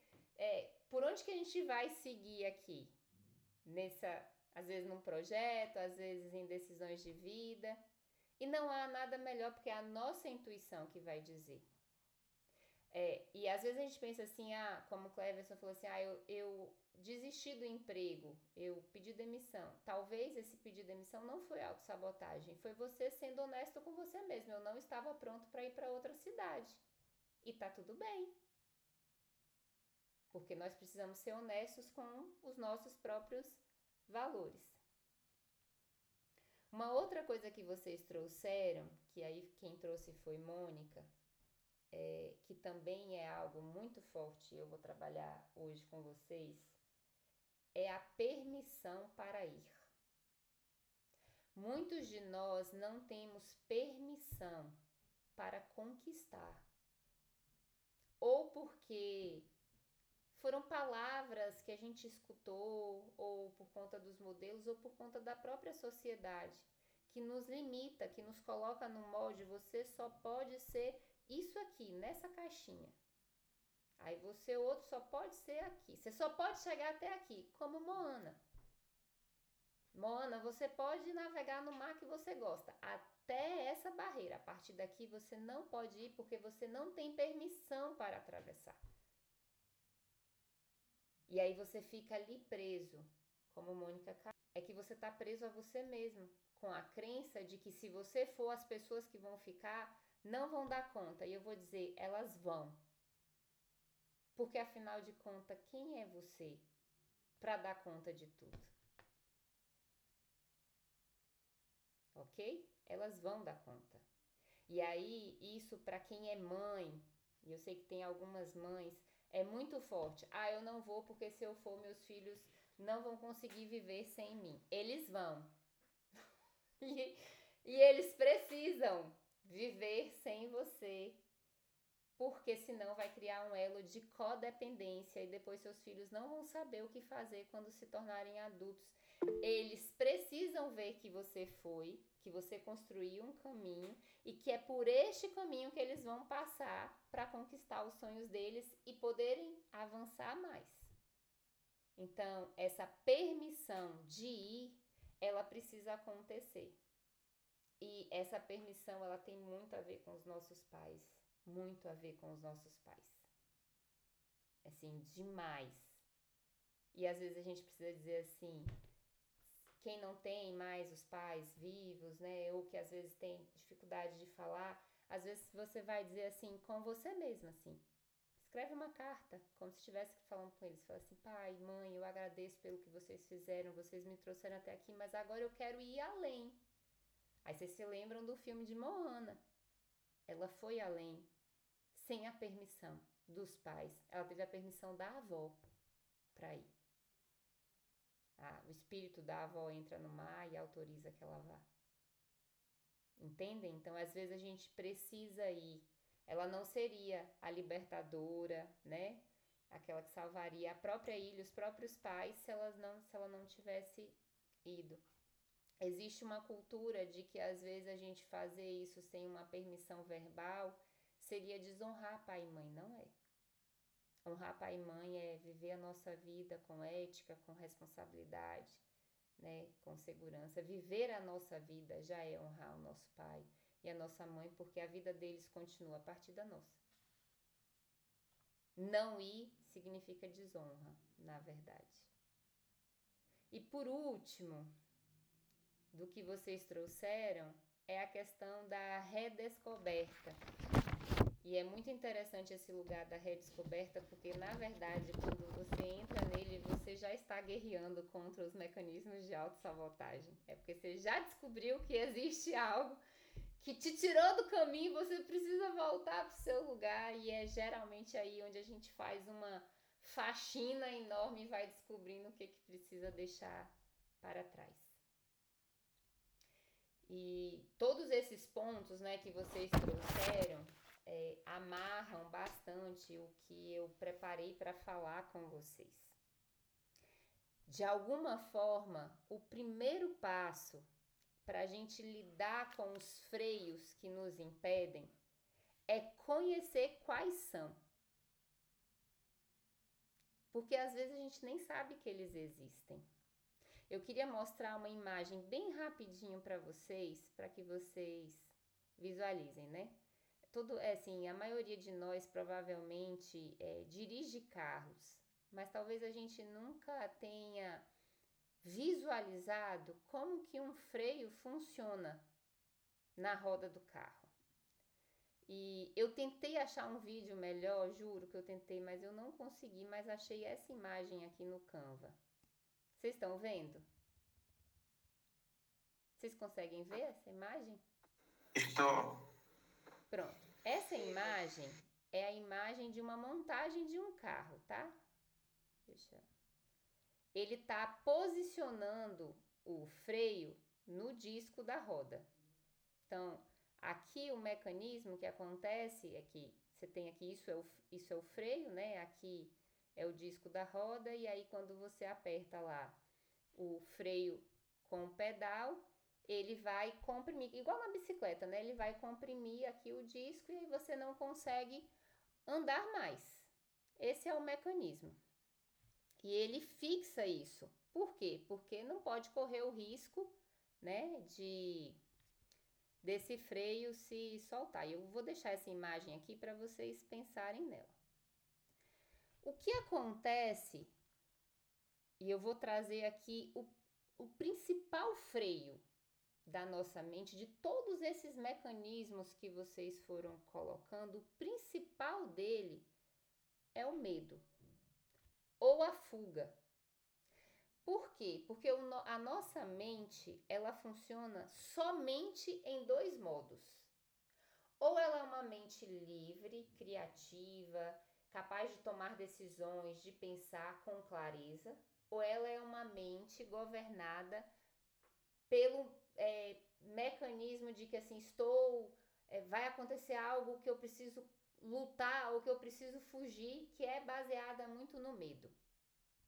A: por onde que a gente vai seguir aqui. Às vezes num projeto, às vezes em decisões de vida. E não há nada melhor porque é a nossa intuição que vai dizer. E às vezes a gente pensa assim, como o Cleverson falou assim, eu desisti do emprego, eu pedi demissão. Talvez esse pedido de demissão não foi autossabotagem, foi você sendo honesto com você mesmo. Eu não estava pronto para ir para outra cidade. E tá tudo bem. Porque nós precisamos ser honestos com os nossos próprios valores. Uma outra coisa que vocês trouxeram, que aí quem trouxe foi Mônica, que também é algo muito forte, eu vou trabalhar hoje com vocês, é a permissão para ir. Muitos de nós não temos permissão para conquistar. Ou porque foram palavras que a gente escutou, ou por conta dos modelos, ou por conta da própria sociedade, que nos limita, que nos coloca no molde, você só pode ser isso aqui, nessa caixinha. Aí você, outro, só pode ser aqui. Você só pode chegar até aqui, como Moana. Moana, você pode navegar no mar que você gosta, até essa barreira. A partir daqui você não pode ir porque você não tem permissão para atravessar. E aí você fica ali preso, como Mônica falou. É que você está preso a você mesmo, com a crença de que se você for, as pessoas que vão ficar não vão dar conta. E eu vou dizer, elas vão. Porque afinal de contas, quem é você para dar conta de tudo? Ok? Elas vão dar conta. E aí, isso para quem é mãe, e eu sei que tem algumas mães, é muito forte. Eu não vou porque se eu for, meus filhos não vão conseguir viver sem mim. Eles vão. E eles precisam viver sem você. Porque senão vai criar um elo de codependência e depois seus filhos não vão saber o que fazer quando se tornarem adultos. Eles precisam ver que você foi, que você construiu um caminho e que é por este caminho que eles vão passar para conquistar os sonhos deles e poderem avançar mais. Então, essa permissão de ir, ela precisa acontecer. E essa permissão, ela tem muito a ver com os nossos pais. Muito a ver com os nossos pais. Assim, demais. E às vezes a gente precisa dizer assim, quem não tem mais os pais vivos, né, ou que às vezes tem dificuldade de falar, às vezes você vai dizer assim, com você mesmo, assim. Escreve uma carta, como se estivesse falando com eles. Fala assim, pai, mãe, eu agradeço pelo que vocês fizeram, vocês me trouxeram até aqui, mas agora eu quero ir além. Aí vocês se lembram do filme de Moana. Ela foi além. Sem a permissão dos pais. Ela teve a permissão da avó para ir. O espírito da avó entra no mar e autoriza que ela vá. Entendem? Então, às vezes a gente precisa ir. Ela não seria a libertadora, né? Aquela que salvaria a própria ilha, os próprios pais, se ela não tivesse ido. Existe uma cultura de que às vezes a gente fazer isso sem uma permissão verbal seria desonrar pai e mãe, não é. Honrar pai e mãe é viver a nossa vida com ética, com responsabilidade, né, com segurança. Viver a nossa vida já é honrar o nosso pai e a nossa mãe, porque a vida deles continua a partir da nossa. Não ir significa desonra, na verdade. E por último, do que vocês trouxeram, é a questão da redescoberta. E é muito interessante esse lugar da redescoberta, porque na verdade, quando você entra nele, você já está guerreando contra os mecanismos de autossabotagem. É porque você já descobriu que existe algo que te tirou do caminho, você precisa voltar para o seu lugar, e é geralmente aí onde a gente faz uma faxina enorme e vai descobrindo o que precisa deixar para trás. E todos esses pontos, né, que vocês trouxeram amarram bastante o que eu preparei para falar com vocês. De alguma forma, o primeiro passo para a gente lidar com os freios que nos impedem é conhecer quais são. Porque às vezes a gente nem sabe que eles existem. Eu queria mostrar uma imagem bem rapidinho para que vocês visualizem, né? A maioria de nós provavelmente dirige carros, mas talvez a gente nunca tenha visualizado como que um freio funciona na roda do carro. E eu tentei achar um vídeo melhor, juro que eu tentei, mas eu não consegui, mas achei essa imagem aqui no Canva. Vocês estão vendo? Vocês conseguem ver essa imagem?
C: Estou.
A: Pronto. Essa imagem é a imagem de uma montagem de um carro, tá? Ele está posicionando o freio no disco da roda. Então, aqui o mecanismo que acontece é que você tem aqui, isso é o freio, né? Aqui é o disco da roda, e aí quando você aperta lá o freio com o pedal, ele vai comprimir, igual na bicicleta, né? Ele vai comprimir aqui o disco e aí você não consegue andar mais. Esse é o mecanismo. E ele fixa isso. Por quê? Porque não pode correr o risco, né, desse freio se soltar. Eu vou deixar essa imagem aqui para vocês pensarem nela. O que acontece, e eu vou trazer aqui o principal freio da nossa mente, de todos esses mecanismos que vocês foram colocando, o principal dele é o medo ou a fuga. Por quê? Porque a nossa mente, ela funciona somente em dois modos. Ou ela é uma mente livre, criativa, capaz de tomar decisões, de pensar com clareza, ou ela é uma mente governada pelo mecanismo de que assim, vai acontecer algo que eu preciso lutar ou que eu preciso fugir, que é baseada muito no medo.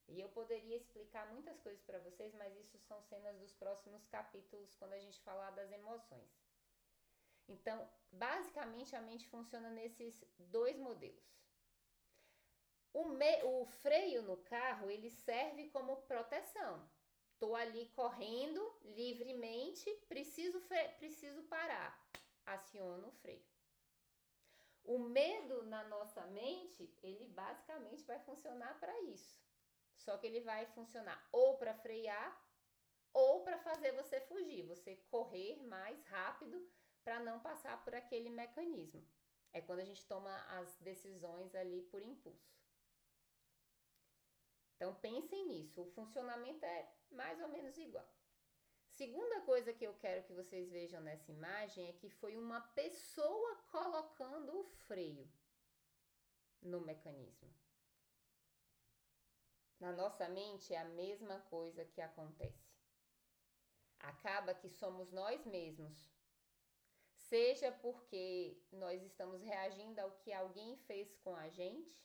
A: E eu poderia explicar muitas coisas para vocês, mas isso são cenas dos próximos capítulos, quando a gente falar das emoções. Então, basicamente, a mente funciona nesses dois modelos. O freio no carro, ele serve como proteção. Estou ali correndo livremente, preciso parar. Aciono o freio. O medo na nossa mente, ele basicamente vai funcionar para isso. Só que ele vai funcionar ou para frear ou para fazer você fugir, você correr mais rápido para não passar por aquele mecanismo. É quando a gente toma as decisões ali por impulso. Então pensem nisso, o funcionamento é mais ou menos igual. Segunda coisa que eu quero que vocês vejam nessa imagem é que foi uma pessoa colocando o freio no mecanismo. Na nossa mente é a mesma coisa que acontece. Acaba que somos nós mesmos. Seja porque nós estamos reagindo ao que alguém fez com a gente,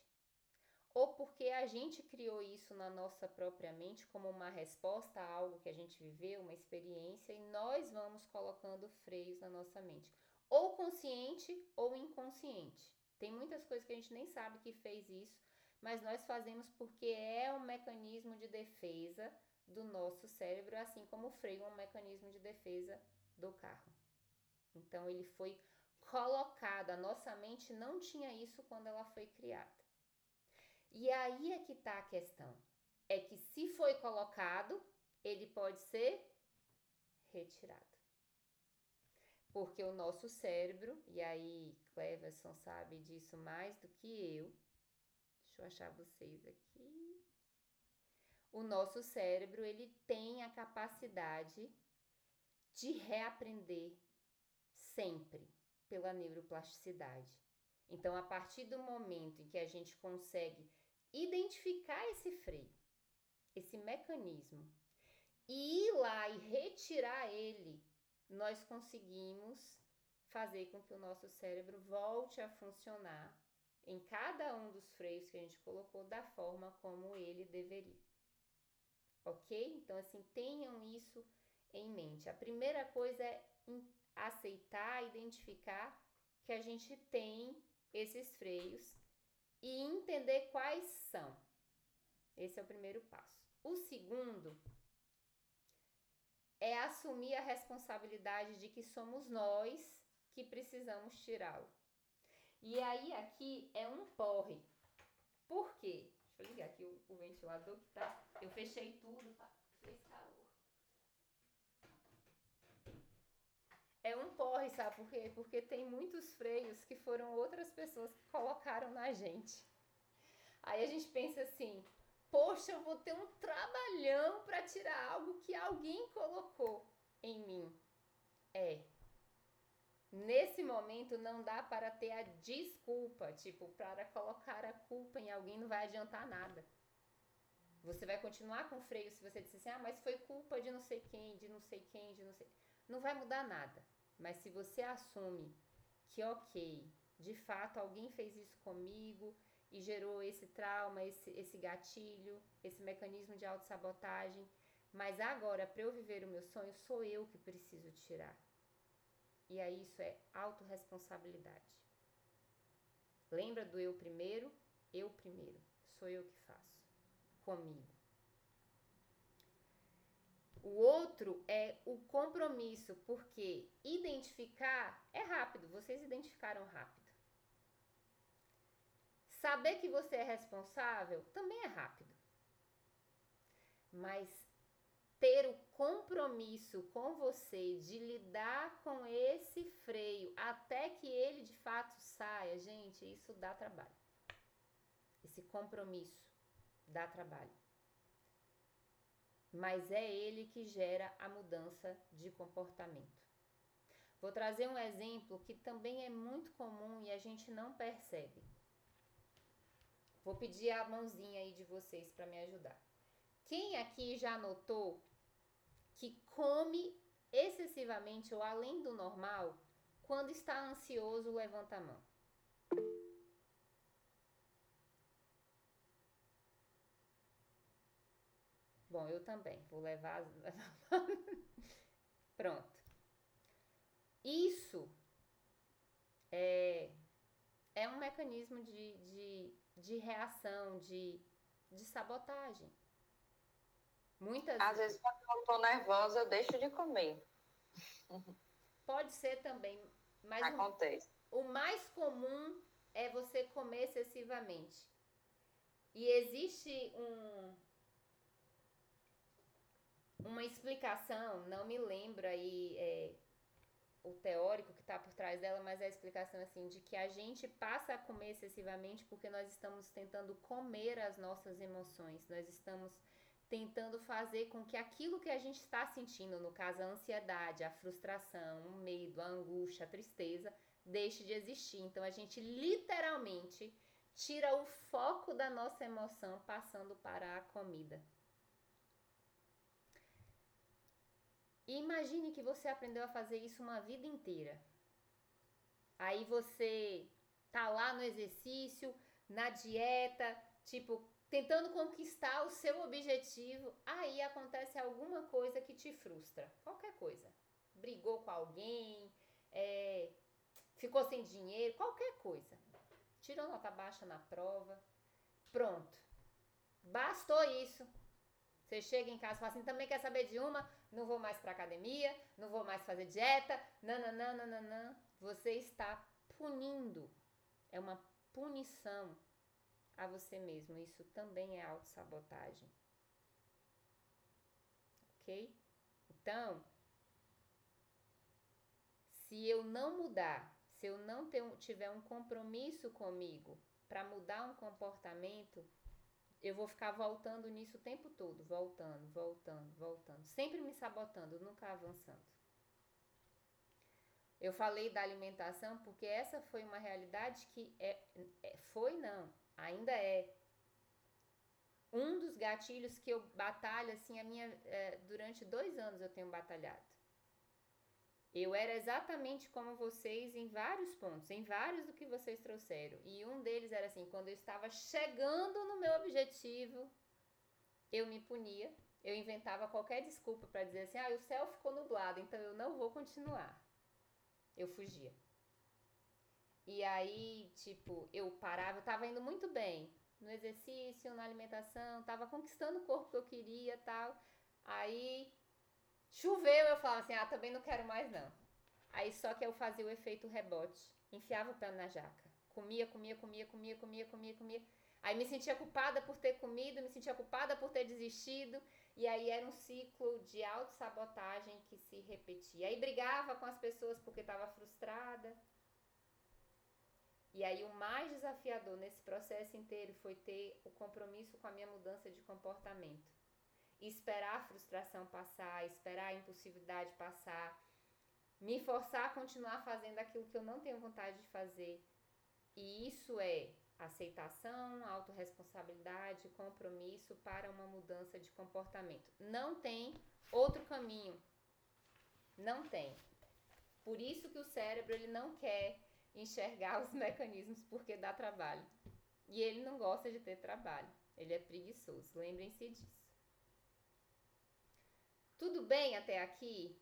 A: ou porque a gente criou isso na nossa própria mente como uma resposta a algo que a gente viveu, uma experiência, e nós vamos colocando freios na nossa mente. Ou consciente ou inconsciente. Tem muitas coisas que a gente nem sabe que fez isso, mas nós fazemos porque é um mecanismo de defesa do nosso cérebro, assim como o freio é um mecanismo de defesa do carro. Então ele foi colocado, a nossa mente não tinha isso quando ela foi criada. E aí é que está a questão, é que se foi colocado, ele pode ser retirado. Porque o nosso cérebro, e aí Cleverson sabe disso mais do que eu, deixa eu achar vocês aqui. O nosso cérebro, ele tem a capacidade de reaprender sempre pela neuroplasticidade. Então, a partir do momento em que a gente consegue identificar esse freio, esse mecanismo, e ir lá e retirar ele nós conseguimos fazer com que o nosso cérebro volte a funcionar em cada um dos freios que a gente colocou da forma como ele deveria. Ok? Então, assim, tenham isso em mente. A primeira coisa é aceitar, identificar que a gente tem esses freios e entender quais são. Esse é o primeiro passo. O segundo é assumir a responsabilidade de que somos nós que precisamos tirá-lo. E aí aqui é um porre. Por quê? Deixa eu ligar aqui o ventilador que tá... Eu fechei tudo, tá? Fez calor. É um porre, sabe por quê? Porque tem muitos freios que foram outras pessoas que colocaram na gente. Aí a gente pensa assim, poxa, eu vou ter um trabalhão para tirar algo que alguém colocou em mim. Nesse momento não dá para ter a desculpa, tipo, para colocar a culpa em alguém não vai adiantar nada. Você vai continuar com freio se você disser assim, mas foi culpa de não sei quem, de não sei quem, de não sei... Não vai mudar nada. Mas se você assume que, ok, de fato alguém fez isso comigo e gerou esse trauma, esse gatilho, esse mecanismo de autossabotagem, mas agora, para eu viver o meu sonho, sou eu que preciso tirar. E aí isso é autorresponsabilidade. Lembra do eu primeiro? Eu primeiro. Sou eu que faço. Comigo. O outro é o compromisso, porque identificar é rápido, vocês identificaram rápido. Saber que você é responsável também é rápido. Mas ter o compromisso com você de lidar com esse freio até que ele de fato saia, gente, isso dá trabalho. Esse compromisso dá trabalho. Mas é ele que gera a mudança de comportamento. Vou trazer um exemplo que também é muito comum e a gente não percebe. Vou pedir a mãozinha aí de vocês para me ajudar. Quem aqui já notou que come excessivamente ou além do normal quando está ansioso, levanta a mão? Bom, eu também. Vou levar... Pronto. Isso é um mecanismo de reação, de sabotagem.
B: Às vezes, quando eu tô nervosa, eu deixo de comer.
A: Pode ser também, mas
B: acontece.
A: O mais comum é você comer excessivamente. E existe uma explicação, não me lembro aí o teórico que está por trás dela, mas é a explicação assim, de que a gente passa a comer excessivamente porque nós estamos tentando comer as nossas emoções, nós estamos tentando fazer com que aquilo que a gente está sentindo, no caso a ansiedade, a frustração, o medo, a angústia, a tristeza, deixe de existir. Então a gente literalmente tira o foco da nossa emoção passando para a comida. E imagine que você aprendeu a fazer isso uma vida inteira. Aí você tá lá no exercício, na dieta, tipo, tentando conquistar o seu objetivo, aí acontece alguma coisa que te frustra. Qualquer coisa. Brigou com alguém, ficou sem dinheiro, qualquer coisa. Tirou nota baixa na prova. Pronto. Bastou isso. Você chega em casa e fala assim, também quer saber de uma? Não vou mais pra academia, não vou mais fazer dieta, nananana. Você está punindo. É uma punição a você mesmo. Isso também é autossabotagem. Ok? Então, se eu não mudar, se eu não tiver um compromisso comigo para mudar um comportamento, eu vou ficar voltando nisso o tempo todo, voltando, sempre me sabotando, nunca avançando. Eu falei da alimentação porque essa foi uma realidade que ainda é um dos gatilhos que eu batalho, assim, durante 2 anos eu tenho batalhado. Eu era exatamente como vocês em vários pontos, em vários do que vocês trouxeram. E um deles era assim, quando eu estava chegando no meu objetivo, eu me punia, eu inventava qualquer desculpa para dizer assim, o céu ficou nublado, então eu não vou continuar. Eu fugia. E aí, tipo, eu parava, eu tava indo muito bem no exercício, na alimentação, tava conquistando o corpo que eu queria e tal. Aí, choveu, eu falava assim, também não quero mais não. Aí só que eu fazia o efeito rebote, enfiava o pé na jaca. Comia. Aí me sentia culpada por ter comido, me sentia culpada por ter desistido. E aí era um ciclo de autossabotagem que se repetia. Aí brigava com as pessoas porque estava frustrada. E aí o mais desafiador nesse processo inteiro foi ter o compromisso com a minha mudança de comportamento. Esperar a frustração passar, esperar a impulsividade passar, me forçar a continuar fazendo aquilo que eu não tenho vontade de fazer. E isso é aceitação, autorresponsabilidade, compromisso para uma mudança de comportamento. Não tem outro caminho. Não tem. Por isso que o cérebro ele não quer enxergar os mecanismos porque dá trabalho. E ele não gosta de ter trabalho. Ele é preguiçoso. Lembrem-se disso. Tudo bem até aqui?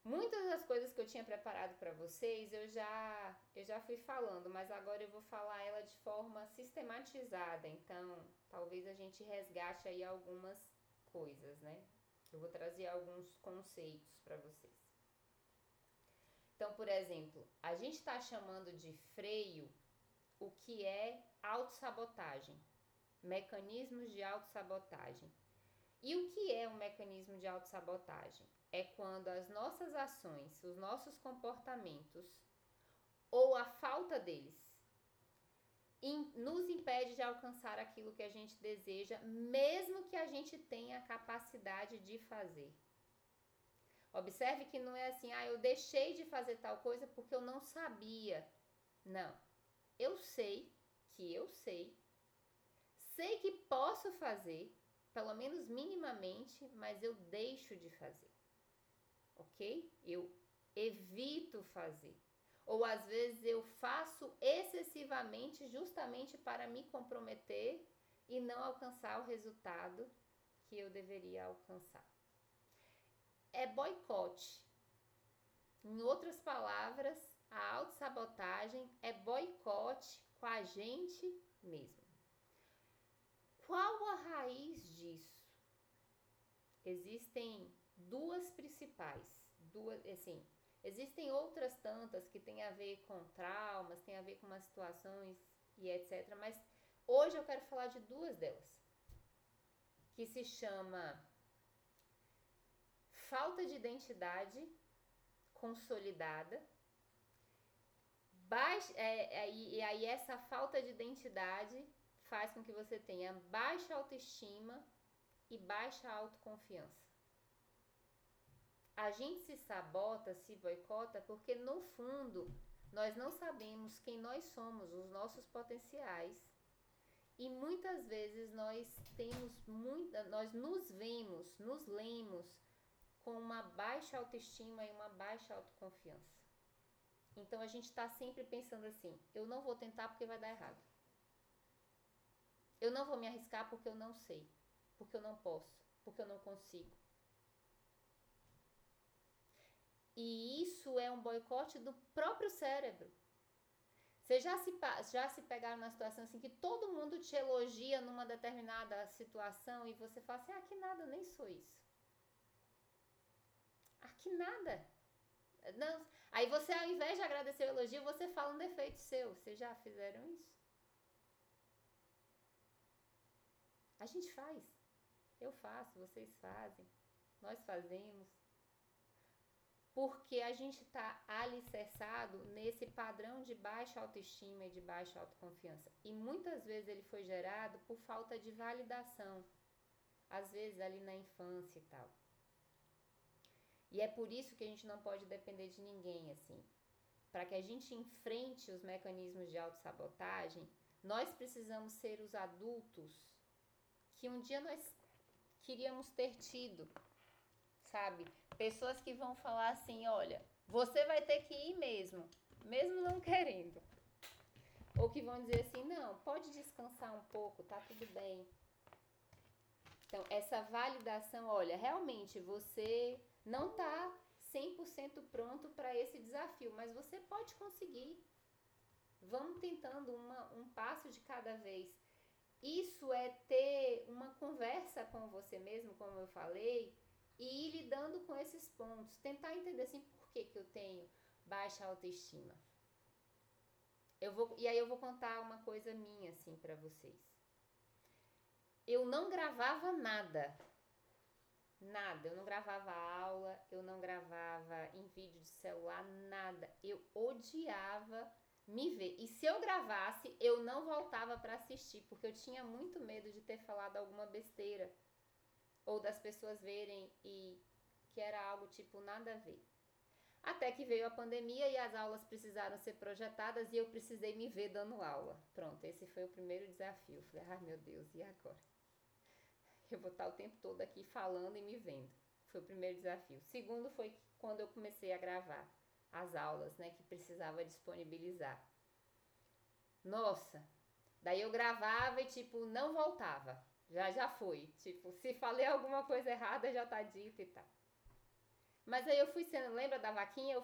A: Muitas das coisas que eu tinha preparado para vocês, eu já fui falando, mas agora eu vou falar ela de forma sistematizada. Então, talvez a gente resgate aí algumas coisas, né? Eu vou trazer alguns conceitos para vocês. Então, por exemplo, a gente está chamando de freio o que é autossabotagem, mecanismos de autossabotagem. E o que é um mecanismo de autossabotagem? É quando as nossas ações, os nossos comportamentos ou a falta deles nos impede de alcançar aquilo que a gente deseja, mesmo que a gente tenha a capacidade de fazer. Observe que não é assim, eu deixei de fazer tal coisa porque eu não sabia. Não. Eu sei que posso fazer, pelo menos minimamente, mas eu deixo de fazer. Ok? Eu evito fazer. Ou às vezes eu faço excessivamente justamente para me comprometer e não alcançar o resultado que eu deveria alcançar. É boicote. Em outras palavras, a autossabotagem é boicote com a gente mesmo. Qual a raiz disso? Existem duas principais. Existem outras tantas que têm a ver com traumas, têm a ver com umas situações e etc. Mas hoje eu quero falar de duas delas. Que se chama falta de identidade consolidada. E aí essa falta de identidade faz com que você tenha baixa autoestima e baixa autoconfiança. A gente se sabota, se boicota, porque no fundo nós não sabemos quem nós somos, os nossos potenciais. E muitas vezes nós nos vemos, nos lemos com uma baixa autoestima e uma baixa autoconfiança. Então a gente está sempre pensando assim, eu não vou tentar porque vai dar errado. Eu não vou me arriscar porque eu não sei, porque eu não posso, porque eu não consigo. E isso é um boicote do próprio cérebro. Vocês já se pegaram na situação assim que todo mundo te elogia numa determinada situação e você fala assim, que nada, eu nem sou isso. Que nada. Não. Aí você, ao invés de agradecer o elogio, você fala um defeito seu. Vocês já fizeram isso? A gente faz. Eu faço, vocês fazem. Nós fazemos. Porque a gente está alicerçado nesse padrão de baixa autoestima e de baixa autoconfiança. E muitas vezes ele foi gerado por falta de validação. Às vezes ali na infância e tal. E é por isso que a gente não pode depender de ninguém, assim. Para que a gente enfrente os mecanismos de autossabotagem, nós precisamos ser os adultos que um dia nós queríamos ter tido. sabe? Pessoas que vão falar assim, olha, você vai ter que ir mesmo não querendo. Ou que vão dizer assim, não, pode descansar um pouco, tá tudo bem. Então, essa validação, olha, realmente você não tá 100% pronto para esse desafio, mas você pode conseguir. Vamos tentando um passo de cada vez. Isso é ter uma conversa com você mesmo, como eu falei, e ir lidando com esses pontos. Tentar entender assim, por que eu tenho baixa autoestima. E aí eu vou contar uma coisa minha assim para vocês. Eu não gravava nada. Nada. Eu não gravava aula, eu não gravava em vídeo de celular, nada. Eu odiava me ver. E se eu gravasse, eu não voltava para assistir, porque eu tinha muito medo de ter falado alguma besteira. Ou das pessoas verem e que era algo tipo nada a ver. Até que veio a pandemia e as aulas precisaram ser projetadas e eu precisei me ver dando aula. Pronto, esse foi o primeiro desafio. Falei, ai meu Deus, e agora? Eu vou estar o tempo todo aqui falando e me vendo. Foi o primeiro desafio. O segundo foi quando eu comecei a gravar as aulas, né, que precisava disponibilizar. Nossa, daí eu gravava e tipo, não voltava. Já foi. Tipo, se falei alguma coisa errada, já tá dito e tal. Mas aí eu fui sendo, lembra da vaquinha?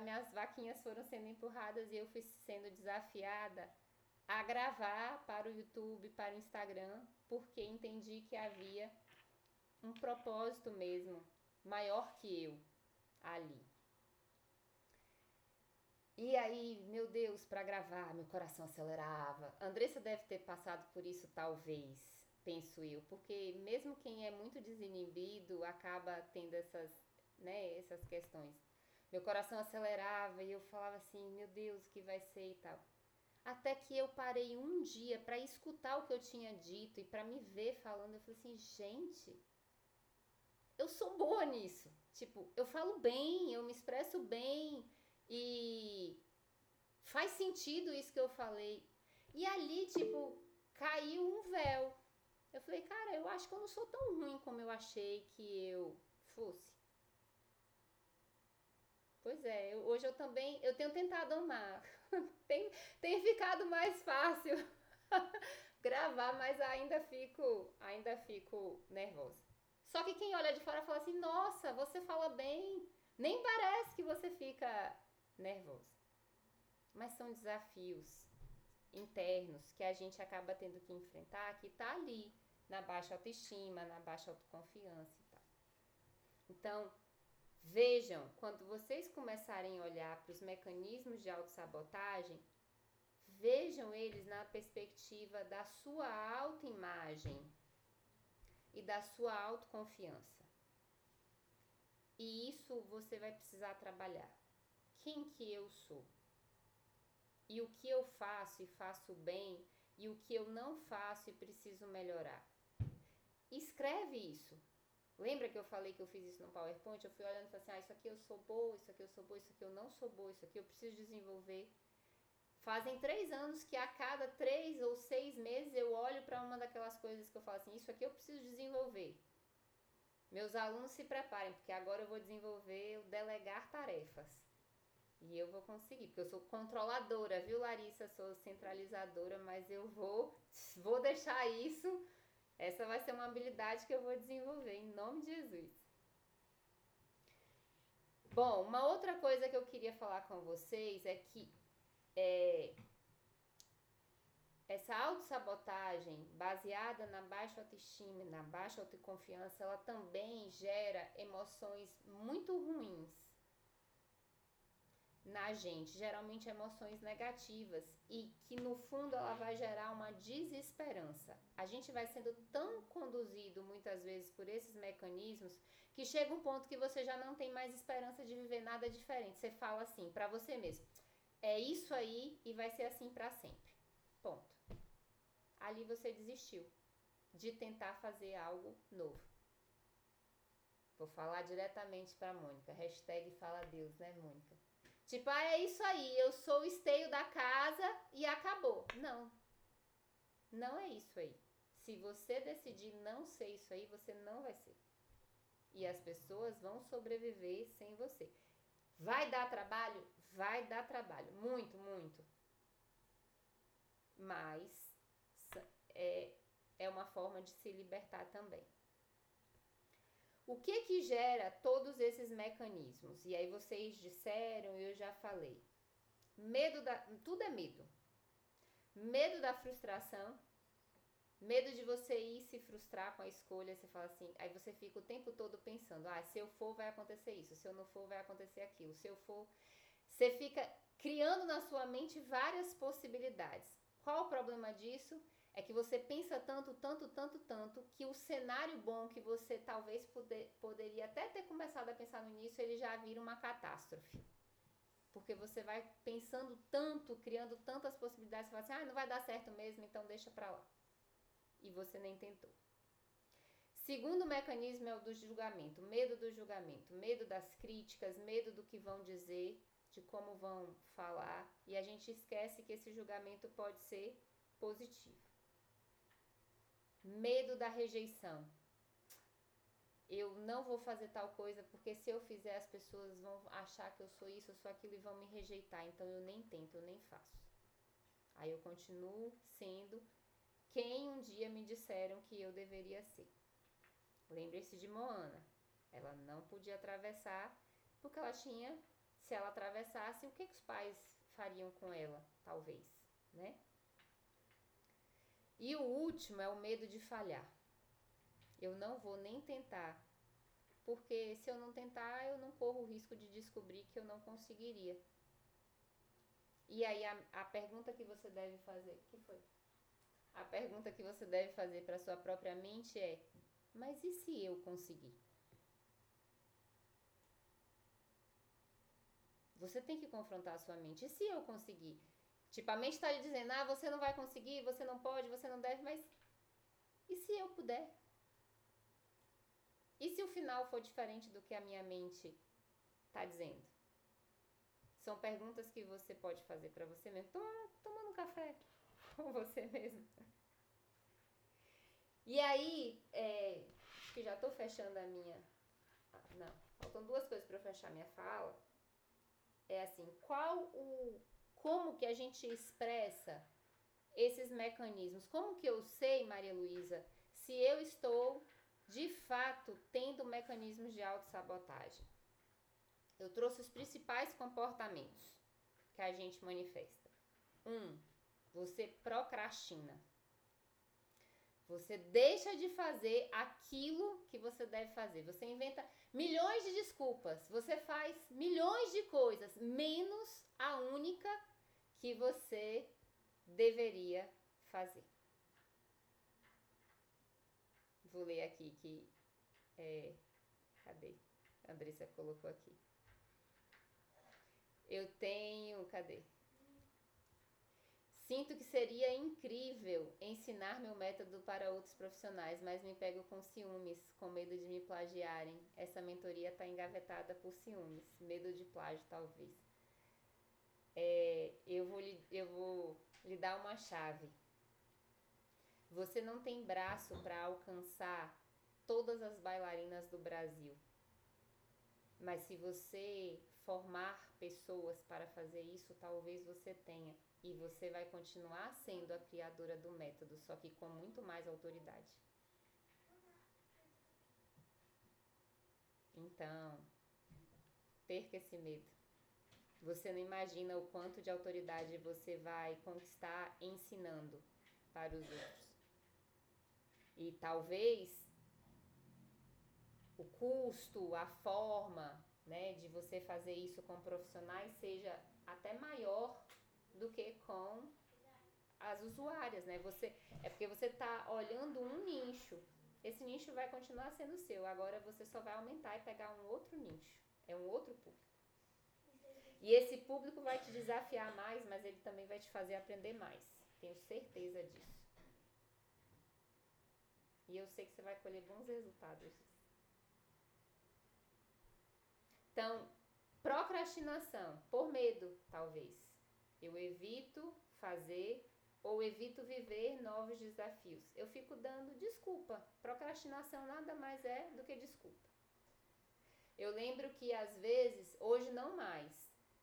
A: Minhas vaquinhas foram sendo empurradas e eu fui sendo desafiada a gravar para o YouTube, para o Instagram, porque entendi que havia um propósito mesmo, maior que eu, ali. E aí, meu Deus, para gravar, meu coração acelerava. Andressa deve ter passado por isso, talvez, penso eu, porque mesmo quem é muito desinibido acaba tendo essas questões. Meu coração acelerava e eu falava assim, meu Deus, o que vai ser e tal. Até que eu parei um dia para escutar o que eu tinha dito e para me ver falando. Eu falei assim, gente, eu sou boa nisso. Tipo, eu falo bem, eu me expresso bem e faz sentido isso que eu falei. E ali, tipo, caiu um véu. Eu falei, cara, eu acho que eu não sou tão ruim como eu achei que eu fosse. Pois é, hoje eu tenho tentado amar. tem ficado mais fácil gravar, mas ainda fico nervosa. Só que quem olha de fora fala assim, nossa, você fala bem, nem parece que você fica nervosa. Mas são desafios internos que a gente acaba tendo que enfrentar, que tá ali, na baixa autoestima, na baixa autoconfiança e tal. Então, vejam, quando vocês começarem a olhar para os mecanismos de autossabotagem, vejam eles na perspectiva da sua autoimagem e da sua autoconfiança. E isso você vai precisar trabalhar. Quem que eu sou? E o que eu faço e faço bem, e o que eu não faço e preciso melhorar. Escreve isso. Lembra que eu falei que eu fiz isso no PowerPoint? Eu fui olhando e falei assim, isso aqui eu sou boa, isso aqui eu sou boa, isso aqui eu não sou boa, isso aqui eu preciso desenvolver. Fazem 3 anos que a cada 3 ou 6 meses eu olho para uma daquelas coisas que eu falo assim, isso aqui eu preciso desenvolver. Meus alunos se preparem, porque agora eu vou desenvolver o delegar tarefas. E eu vou conseguir, porque eu sou controladora, viu, Larissa? Sou centralizadora, mas eu vou deixar isso. Essa vai ser uma habilidade que eu vou desenvolver, em nome de Jesus. Bom, uma outra coisa que eu queria falar com vocês é que essa autossabotagem baseada na baixa autoestima e na baixa autoconfiança, ela também gera emoções muito ruins na gente, geralmente emoções negativas, e que no fundo ela vai gerar uma desesperança. A gente vai sendo tão conduzido muitas vezes por esses mecanismos que chega um ponto que você já não tem mais esperança de viver nada diferente. Você fala assim pra você mesmo, é isso aí e vai ser assim pra sempre. Ponto. Ali você desistiu de tentar fazer algo novo. Vou falar diretamente pra Mônica, #FalaDeus, né, Mônica? Tipo, é isso aí, eu sou o esteio da casa e acabou. Não é isso aí. Se você decidir não ser isso aí, você não vai ser. E as pessoas vão sobreviver sem você. Vai dar trabalho? Vai dar trabalho. Muito, muito. Mas é uma forma de se libertar também. O que gera todos esses mecanismos? E aí vocês disseram, eu já falei. Tudo é medo. Medo da frustração. Medo de você ir se frustrar com a escolha. Você fala assim, aí você fica o tempo todo pensando, se eu for vai acontecer isso, se eu não for vai acontecer aquilo, se eu for... Você fica criando na sua mente várias possibilidades. Qual o problema disso? É que você pensa tanto, que o cenário bom que você talvez poderia até ter começado a pensar no início, ele já vira uma catástrofe. Porque você vai pensando tanto, criando tantas possibilidades, você fala assim, não vai dar certo mesmo, então deixa pra lá. E você nem tentou. Segundo mecanismo é o do julgamento. Medo do julgamento, medo das críticas, medo do que vão dizer, de como vão falar. E a gente esquece que esse julgamento pode ser positivo. Medo da rejeição. Eu não vou fazer tal coisa porque se eu fizer as pessoas vão achar que eu sou isso, eu sou aquilo e vão me rejeitar. Então eu nem tento, eu nem faço. Aí eu continuo sendo quem um dia me disseram que eu deveria ser. Lembre-se de Moana. Ela não podia atravessar porque ela tinha, se ela atravessasse, o que os pais fariam com ela? Talvez, né? E o último é o medo de falhar. Eu não vou nem tentar, porque se eu não tentar, eu não corro o risco de descobrir que eu não conseguiria. E aí a pergunta que você deve fazer, que foi? A pergunta que você deve fazer para sua própria mente é, mas e se eu conseguir? Você tem que confrontar a sua mente. E se eu conseguir? Tipo, a mente está lhe dizendo, você não vai conseguir, você não pode, você não deve, mas e se eu puder? E se o final for diferente do que a minha mente está dizendo? São perguntas que você pode fazer para você mesmo, tomando um café com você mesmo. E aí, que já estou fechando a minha... Não, faltam duas coisas para eu fechar minha fala. É assim, como que a gente expressa esses mecanismos? Como que eu sei, Maria Luísa, se eu estou, de fato, tendo mecanismos de autossabotagem? Eu trouxe os principais comportamentos que a gente manifesta. 1, você procrastina. Você deixa de fazer aquilo que você deve fazer. Você inventa milhões de desculpas. Você faz milhões de coisas, menos a única que você deveria fazer. Vou ler aqui que... cadê? A Andressa colocou aqui. Eu tenho... Cadê? Sinto que seria incrível ensinar meu método para outros profissionais, mas me pego com ciúmes, com medo de me plagiarem. Essa mentoria está engavetada por ciúmes, medo de plágio, talvez. Eu vou lhe dar uma chave. Você não tem braço para alcançar todas as bailarinas do Brasil. Mas se você formar pessoas para fazer isso, talvez você tenha. E você vai continuar sendo a criadora do método, só que com muito mais autoridade. Então, perca esse medo. Você não imagina o quanto de autoridade você vai conquistar ensinando para os outros. E talvez o custo, a forma, né, de você fazer isso com profissionais seja até maior do que com as usuárias, né? É porque você está olhando um nicho. Esse nicho vai continuar sendo seu. Agora você só vai aumentar e pegar um outro nicho. É um outro público. E esse público vai te desafiar mais, mas ele também vai te fazer aprender mais. Tenho certeza disso. E eu sei que você vai colher bons resultados disso. Então, procrastinação, por medo, talvez. Eu evito fazer ou evito viver novos desafios. Eu fico dando desculpa. Procrastinação nada mais é do que desculpa. Eu lembro que às vezes, hoje não mais,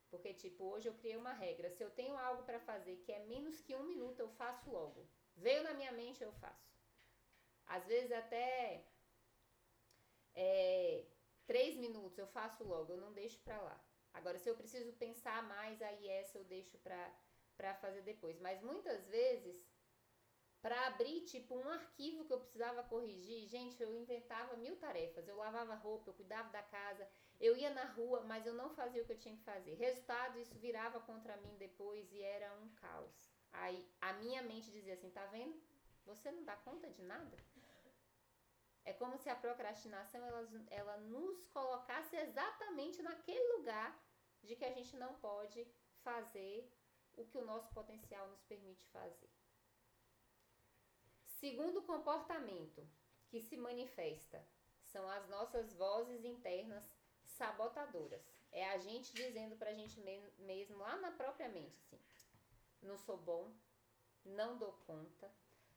A: porque tipo, hoje eu criei uma regra, se eu tenho algo para fazer que é menos que 1 minuto, eu faço logo. Veio na minha mente, eu faço. Às vezes até 3 minutos eu faço logo, eu não deixo pra lá. Agora, se eu preciso pensar mais, aí essa eu deixo pra fazer depois. Mas muitas vezes, pra abrir tipo um arquivo que eu precisava corrigir, gente, eu inventava 1000 tarefas. Eu lavava roupa, eu cuidava da casa, eu ia na rua, mas eu não fazia o que eu tinha que fazer. Resultado, isso virava contra mim depois e era um caos. Aí a minha mente dizia assim, tá vendo? Você não dá conta de nada? É como se a procrastinação ela nos colocasse exatamente naquele lugar de que a gente não pode fazer o que o nosso potencial nos permite fazer. Segundo comportamento que se manifesta são as nossas vozes internas sabotadoras. É a gente dizendo pra gente mesmo lá na própria mente assim, não sou bom, não dou conta,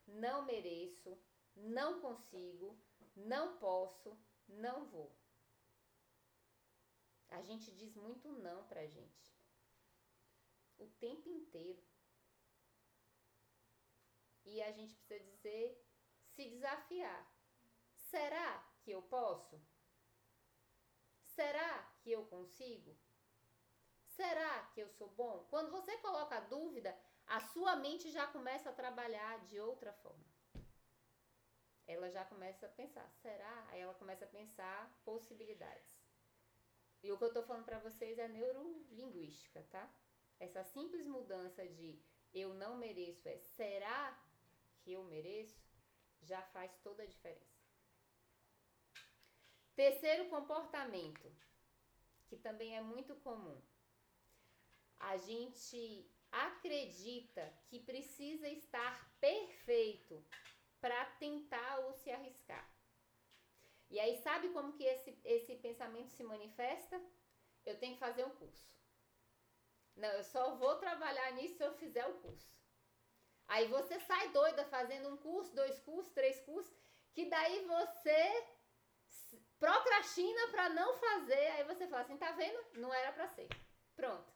A: não mereço, não consigo, não posso, não vou. A gente diz muito não pra gente. O tempo inteiro. E a gente precisa se desafiar. Será que eu posso? Será que eu consigo? Será que eu sou bom? Quando você coloca a dúvida, a sua mente já começa a trabalhar de outra forma. Ela já começa a pensar, será? Aí ela começa a pensar possibilidades. E o que eu tô falando pra vocês é neurolinguística, tá? Essa simples mudança de eu não mereço será que eu mereço? Já faz toda a diferença. Terceiro comportamento, que também é muito comum. A gente acredita que precisa estar perfeito para tentar ou se arriscar. E aí, sabe como que esse pensamento se manifesta? Eu tenho que fazer um curso. Não, eu só vou trabalhar nisso se eu fizer o curso. Aí você sai doida fazendo um curso, 2 cursos, 3 cursos, que daí você procrastina para não fazer. Aí você fala assim, tá vendo? Não era para ser. Pronto.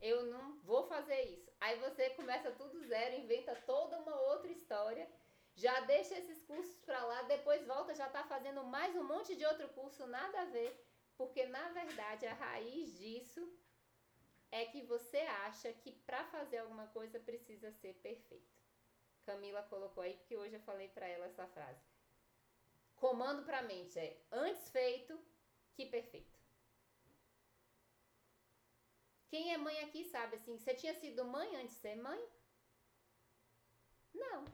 A: Eu não vou fazer isso. Aí você começa tudo zero, inventa toda uma outra história. Já deixa esses cursos pra lá, depois volta, já tá fazendo mais um monte de outro curso, nada a ver. Porque, na verdade, a raiz disso é que você acha que pra fazer alguma coisa precisa ser perfeito. Camila colocou aí, porque hoje eu falei pra ela essa frase. Comando pra mente é antes feito que perfeito. Quem é mãe aqui sabe, assim, você tinha sido mãe antes de ser mãe? Não.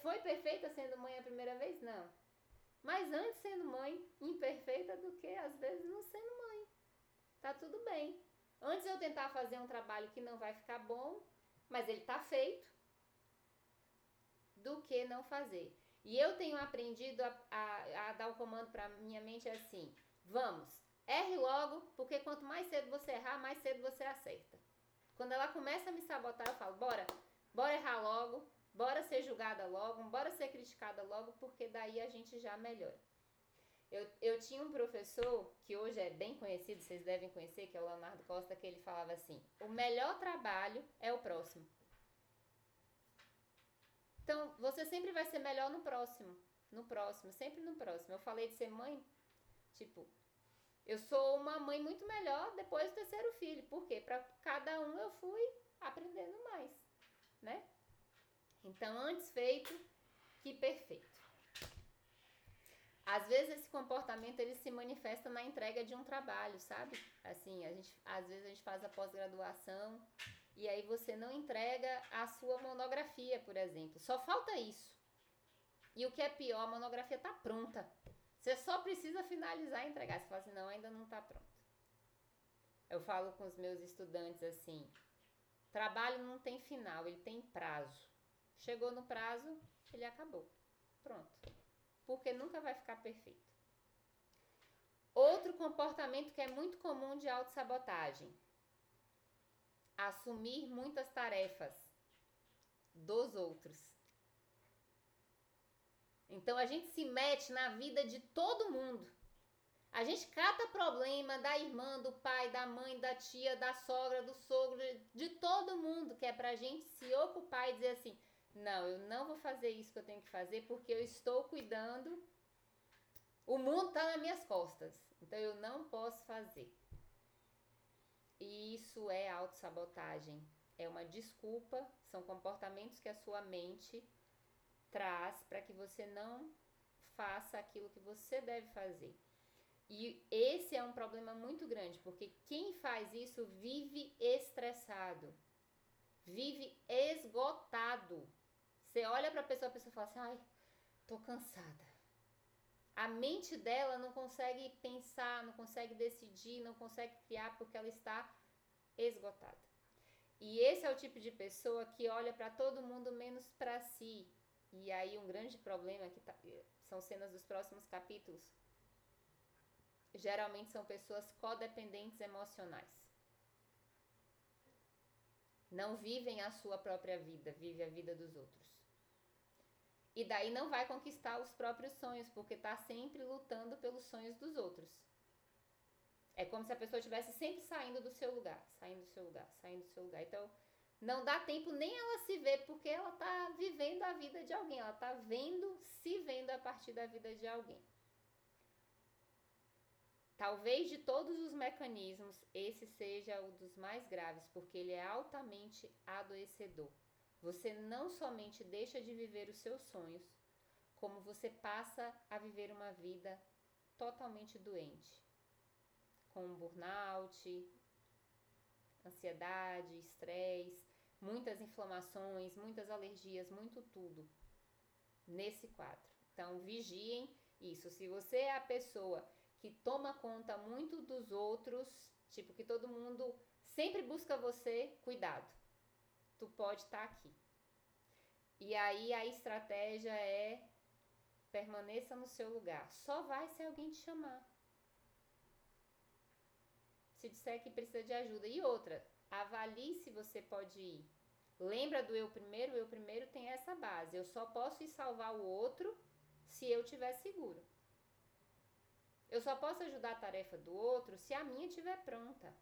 A: Foi perfeita sendo mãe a primeira vez? Não. Mas antes sendo mãe, imperfeita do que às vezes não sendo mãe. Tá tudo bem. Antes eu tentar fazer um trabalho que não vai ficar bom, mas ele tá feito, do que não fazer. E eu tenho aprendido a dar o comando pra minha mente assim, vamos, erre logo, porque quanto mais cedo você errar, mais cedo você acerta. Quando ela começa a me sabotar, eu falo, bora errar logo, bora ser julgada logo, bora ser criticada logo, porque daí a gente já melhora. Eu tinha um professor, que hoje é bem conhecido, vocês devem conhecer, que é o Leonardo Costa, que ele falava assim, o melhor trabalho é o próximo. Então, você sempre vai ser melhor no próximo, sempre no próximo. Eu falei de ser mãe, tipo, eu sou uma mãe muito melhor depois do 3º filho. Por quê? Para cada um eu fui aprendendo mais, né? Então, antes feito que perfeito. Às vezes esse comportamento ele se manifesta na entrega de um trabalho, sabe? Assim, às vezes a gente faz a pós-graduação e aí você não entrega a sua monografia, por exemplo. Só falta isso. E o que é pior, a monografia tá pronta. Você só precisa finalizar e entregar. Você fala assim, não, ainda não tá pronto. Eu falo com os meus estudantes assim, trabalho não tem final, ele tem prazo. Chegou no prazo, ele acabou. Pronto. Porque nunca vai ficar perfeito. Outro comportamento que é muito comum de autossabotagem. Assumir muitas tarefas dos outros. Então a gente se mete na vida de todo mundo. A gente cata problema da irmã, do pai, da mãe, da tia, da sogra, do sogro, de todo mundo, que é pra gente se ocupar e dizer assim, não, eu não vou fazer isso que eu tenho que fazer porque eu estou cuidando, o mundo tá nas minhas costas, então eu não posso fazer. E isso é autossabotagem, é uma desculpa, são comportamentos que a sua mente traz para que você não faça aquilo que você deve fazer. E esse é um problema muito grande, porque quem faz isso vive estressado, vive esgotado. Você olha para a pessoa fala assim, ai, tô cansada. A mente dela não consegue pensar, não consegue decidir, não consegue criar porque ela está esgotada. E esse é o tipo de pessoa que olha para todo mundo menos para si. E aí um grande problema, são cenas dos próximos capítulos, geralmente são pessoas codependentes emocionais. Não vivem a sua própria vida, vivem a vida dos outros. E daí não vai conquistar os próprios sonhos, porque está sempre lutando pelos sonhos dos outros. É como se a pessoa estivesse sempre saindo do seu lugar, saindo do seu lugar, saindo do seu lugar. Então, não dá tempo nem ela se ver, porque ela está vivendo a vida de alguém. Ela está se vendo a partir da vida de alguém. Talvez de todos os mecanismos, esse seja um dos mais graves, porque ele é altamente adoecedor. Você não somente deixa de viver os seus sonhos, como você passa a viver uma vida totalmente doente, com burnout, ansiedade, estresse, muitas inflamações, muitas alergias, muito tudo nesse quadro. Então, vigiem isso. Se você é a pessoa que toma conta muito dos outros, tipo que todo mundo sempre busca você, cuidado. Tu pode estar aqui. E aí a estratégia é permaneça no seu lugar. Só vai se alguém te chamar. Se disser que precisa de ajuda. E outra, avalie se você pode ir. Lembra do eu primeiro tem essa base. Eu só posso ir salvar o outro se eu estiver seguro. Eu só posso ajudar a tarefa do outro se a minha estiver pronta.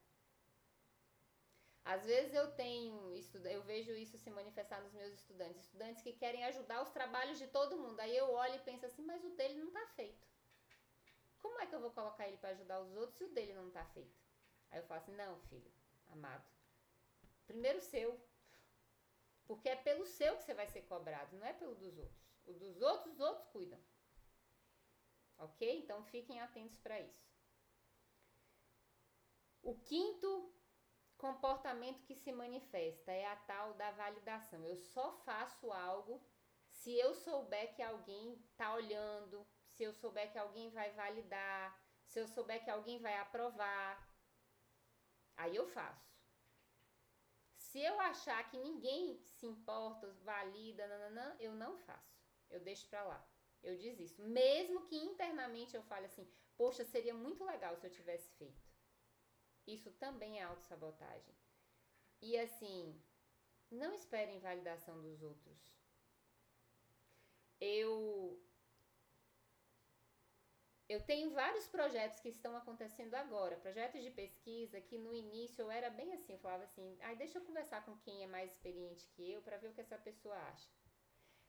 A: Às vezes eu vejo isso se manifestar nos meus estudantes que querem ajudar os trabalhos de todo mundo. Aí eu olho e penso assim, mas o dele não está feito. Como é que eu vou colocar ele para ajudar os outros se o dele não está feito? Aí eu falo assim, não, filho, amado, primeiro o seu. Porque é pelo seu que você vai ser cobrado, não é pelo dos outros. O dos outros, os outros cuidam. Ok? Então fiquem atentos para isso. O quinto comportamento que se manifesta é a tal da validação. Eu só faço algo se eu souber que alguém está olhando, se eu souber que alguém vai validar, se eu souber que alguém vai aprovar. Aí eu faço. Se eu achar que ninguém se importa, valida, eu não faço. Eu deixo pra lá. Eu desisto. Mesmo que internamente eu fale assim, poxa, seria muito legal se eu tivesse feito. Isso também é autossabotagem. E assim, não esperem validação dos outros. Eu tenho vários projetos que estão acontecendo agora, projetos de pesquisa que no início eu era bem assim, eu falava assim, deixa eu conversar com quem é mais experiente que eu para ver o que essa pessoa acha.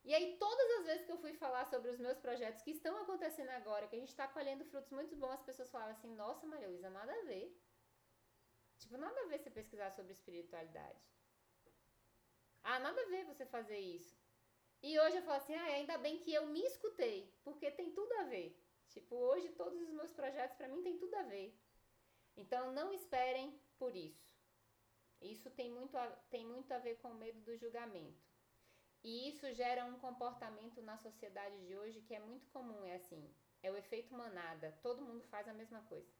A: E aí todas as vezes que eu fui falar sobre os meus projetos que estão acontecendo agora, que a gente está colhendo frutos muito bons, as pessoas falavam assim, nossa Maria Luísa, nada a ver. Tipo, nada a ver você pesquisar sobre espiritualidade. Nada a ver você fazer isso. E hoje eu falo assim, ainda bem que eu me escutei, porque tem tudo a ver. Tipo, hoje todos os meus projetos pra mim tem tudo a ver. Então não esperem por isso. Isso tem muito a ver com o medo do julgamento. E isso gera um comportamento na sociedade de hoje que é muito comum, é assim, é o efeito manada, todo mundo faz a mesma coisa.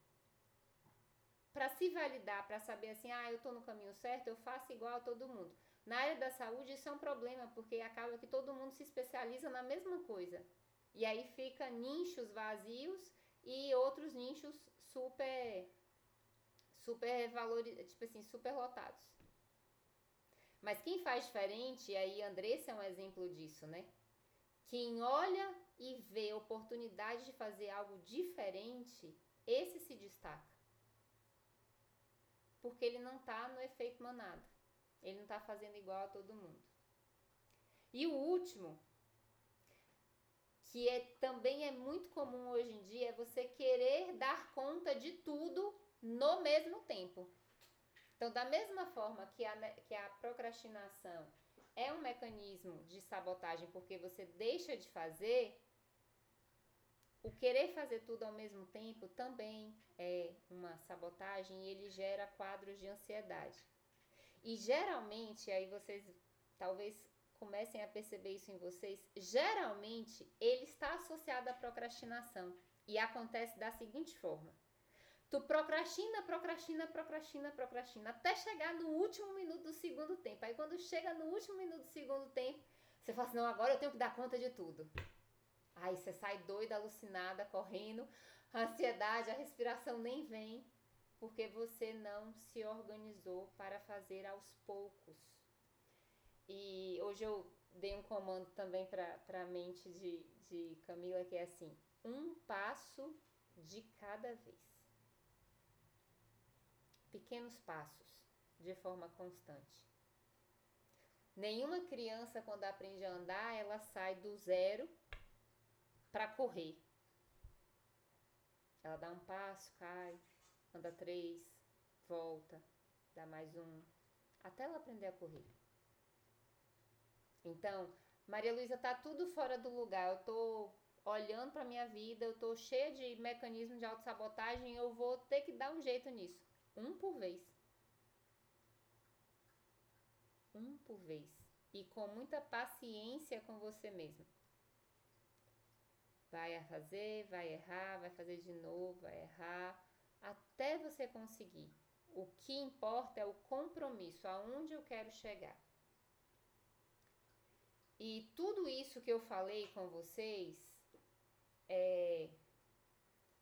A: Para se validar, para saber assim, eu tô no caminho certo, eu faço igual a todo mundo. Na área da saúde isso é um problema, porque acaba que todo mundo se especializa na mesma coisa. E aí fica nichos vazios e outros nichos super tipo assim, super lotados. Mas quem faz diferente, e aí Andressa é um exemplo disso, né? Quem olha e vê oportunidade de fazer algo diferente, esse se destaca. Porque ele não está no efeito manada. Ele não está fazendo igual a todo mundo. E o último, que também é muito comum hoje em dia, é você querer dar conta de tudo no mesmo tempo. Então, da mesma forma que a procrastinação é um mecanismo de sabotagem porque você deixa de fazer, o querer fazer tudo ao mesmo tempo também é uma sabotagem e ele gera quadros de ansiedade. E geralmente, aí vocês talvez comecem a perceber isso em vocês, geralmente ele está associado à procrastinação e acontece da seguinte forma. Tu procrastina, até chegar no último minuto do segundo tempo. Aí quando chega no último minuto do segundo tempo, você fala assim, não, agora eu tenho que dar conta de tudo. Aí você sai doida, alucinada, correndo, a ansiedade, a respiração nem vem, porque você não se organizou para fazer aos poucos. E hoje eu dei um comando também para a mente de Camila, que é assim, um passo de cada vez. Pequenos passos, de forma constante. Nenhuma criança, quando aprende a andar, ela sai do zero para correr. Ela dá um passo, cai, anda 3, volta, dá mais um, até ela aprender a correr. Então, Maria Luísa, tá tudo fora do lugar, eu tô olhando pra minha vida, eu tô cheia de mecanismos de autossabotagem, eu vou ter que dar um jeito nisso. Um por vez. Um por vez. E com muita paciência com você mesmo. Vai fazer, vai errar, vai fazer de novo, vai errar, até você conseguir. O que importa é o compromisso, aonde eu quero chegar. E tudo isso que eu falei com vocês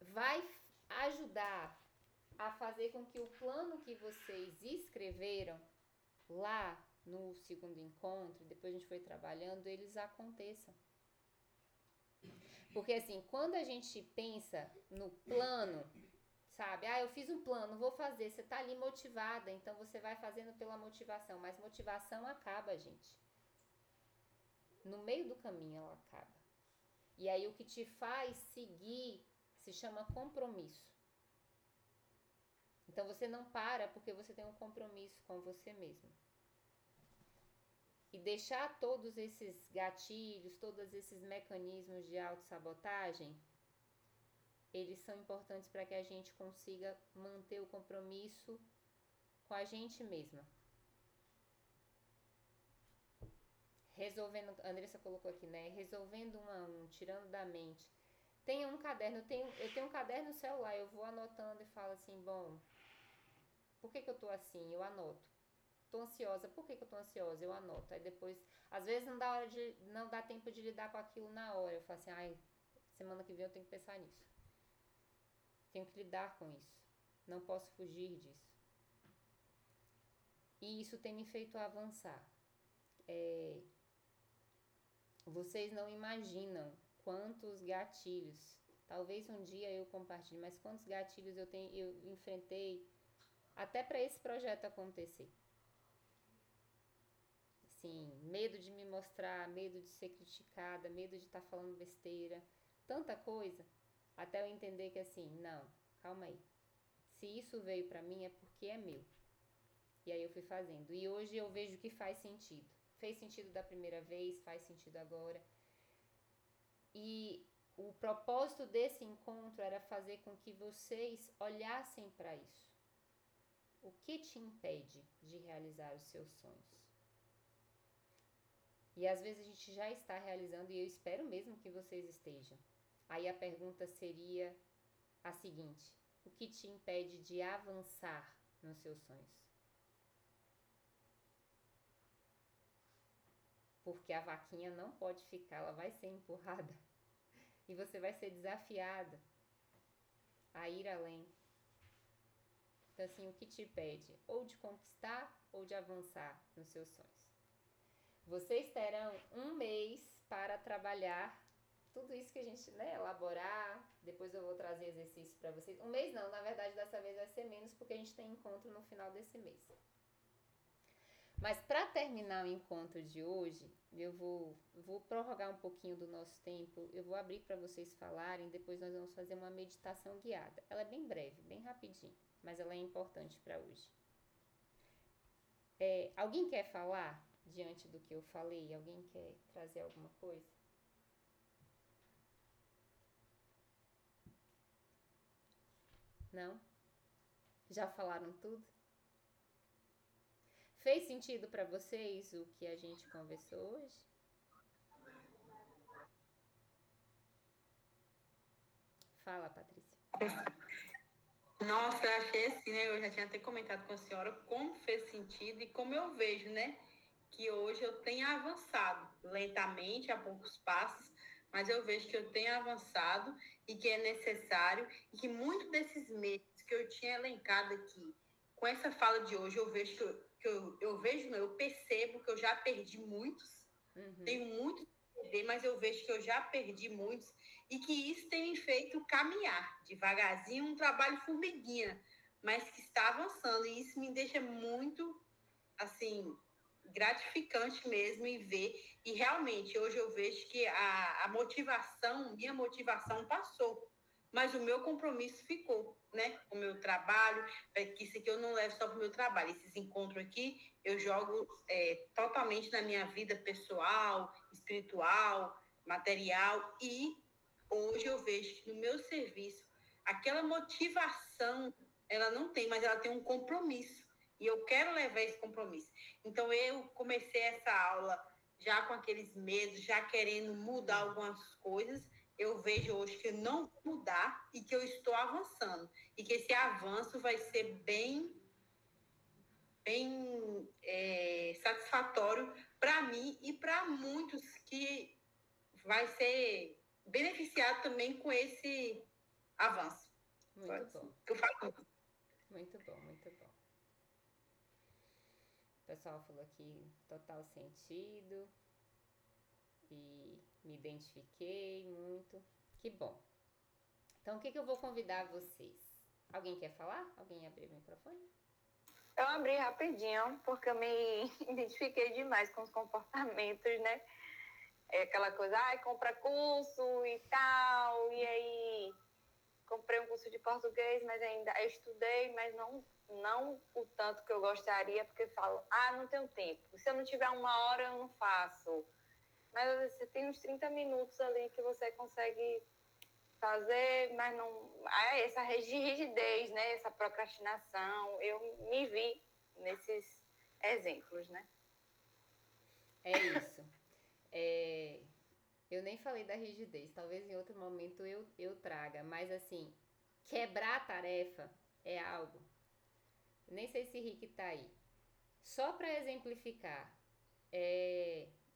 A: vai ajudar a fazer com que o plano que vocês escreveram lá no segundo encontro, depois a gente foi trabalhando, eles aconteçam. Porque assim, quando a gente pensa no plano, sabe? Eu fiz um plano, vou fazer. Você tá ali motivada, então você vai fazendo pela motivação. Mas motivação acaba, gente. No meio do caminho ela acaba. E aí o que te faz seguir se chama compromisso. Então você não para porque você tem um compromisso com você mesmo. E deixar todos esses gatilhos, todos esses mecanismos de autossabotagem, eles são importantes para que a gente consiga manter o compromisso com a gente mesma. Resolvendo, a Andressa colocou aqui, né? Resolvendo um a um, tirando da mente. Tenha um caderno, eu tenho um caderno no celular, eu vou anotando e falo assim, bom, por que eu tô assim? Eu anoto. Tô ansiosa, por que eu tô ansiosa? Eu anoto. Aí depois, às vezes não dá tempo de lidar com aquilo na hora. Eu falo assim, semana que vem eu tenho que pensar nisso. Tenho que lidar com isso. Não posso fugir disso. E isso tem me feito avançar. Vocês não imaginam quantos gatilhos, talvez um dia eu compartilhe, mas quantos gatilhos eu enfrentei até para esse projeto acontecer. Assim, medo de me mostrar, medo de ser criticada, medo de estar falando besteira, tanta coisa, até eu entender que assim, não, calma aí. Se isso veio pra mim é porque é meu. E aí eu fui fazendo. E hoje eu vejo que faz sentido. Fez sentido da primeira vez, faz sentido agora. E o propósito desse encontro era fazer com que vocês olhassem para isso. O que te impede de realizar os seus sonhos? E às vezes a gente já está realizando e eu espero mesmo que vocês estejam. Aí a pergunta seria a seguinte: o que te impede de avançar nos seus sonhos? Porque a vaquinha não pode ficar, ela vai ser empurrada. E você vai ser desafiada a ir além. Então assim, o que te impede? Ou de conquistar ou de avançar nos seus sonhos. Vocês terão um mês para trabalhar tudo isso que a gente, né, elaborar. Depois eu vou trazer exercício para vocês. Um mês não, na verdade dessa vez vai ser menos porque a gente tem encontro no final desse mês. Mas para terminar o encontro de hoje, eu vou prorrogar um pouquinho do nosso tempo. Eu vou abrir para vocês falarem, depois nós vamos fazer uma meditação guiada. Ela é bem breve, bem rapidinho, mas ela é importante para hoje. Alguém quer falar diante do que eu falei? Alguém quer trazer alguma coisa? Não? Já falaram tudo? Fez sentido para vocês o que a gente conversou hoje? Fala, Patrícia.
D: Nossa, eu achei assim, né? Eu já tinha até comentado com a senhora como fez sentido e como eu vejo, né? Que hoje eu tenho avançado lentamente, a poucos passos, mas eu vejo que eu tenho avançado e que é necessário e que muitos desses medos que eu tinha elencado aqui, com essa fala de hoje, eu vejo eu percebo que eu já perdi muitos, tenho muito a perder, mas eu vejo que eu já perdi muitos e que isso tem me feito caminhar devagarzinho, um trabalho formiguinha, mas que está avançando e isso me deixa muito, assim, gratificante mesmo em ver. E realmente, hoje eu vejo que minha motivação passou, mas o meu compromisso ficou, né? O meu trabalho, que isso aqui eu não levo só para o meu trabalho. Esses encontros aqui, eu jogo totalmente na minha vida pessoal, espiritual, material. E hoje eu vejo que no meu serviço, aquela motivação, ela não tem, mas ela tem um compromisso. E eu quero levar esse compromisso. Então, eu comecei essa aula já com aqueles medos, já querendo mudar algumas coisas. Eu vejo hoje que eu não vou mudar e que eu estou avançando. E que esse avanço vai ser bem satisfatório para mim e para muitos que vai ser beneficiado também com esse avanço.
A: Muito bom.
D: Eu falo.
A: Muito bom, muito bom. O pessoal falou aqui total sentido e me identifiquei muito. Que bom. Então, o que eu vou convidar vocês? Alguém quer falar? Alguém abriu o microfone?
B: Eu abri rapidinho, porque eu me identifiquei demais com os comportamentos, né? Aquela coisa, compra curso e tal, e aí comprei um curso de português, mas ainda estudei, mas não o tanto que eu gostaria, porque falo, não tenho tempo. Se eu não tiver 1 hora, eu não faço. Mas às vezes você tem uns 30 minutos ali que você consegue fazer, mas não... essa rigidez, né? Essa procrastinação, eu me vi nesses exemplos, né?
A: É isso. Eu nem falei da rigidez, talvez em outro momento eu traga, mas assim, quebrar a tarefa é algo. Nem sei se Rick tá aí. Só para exemplificar,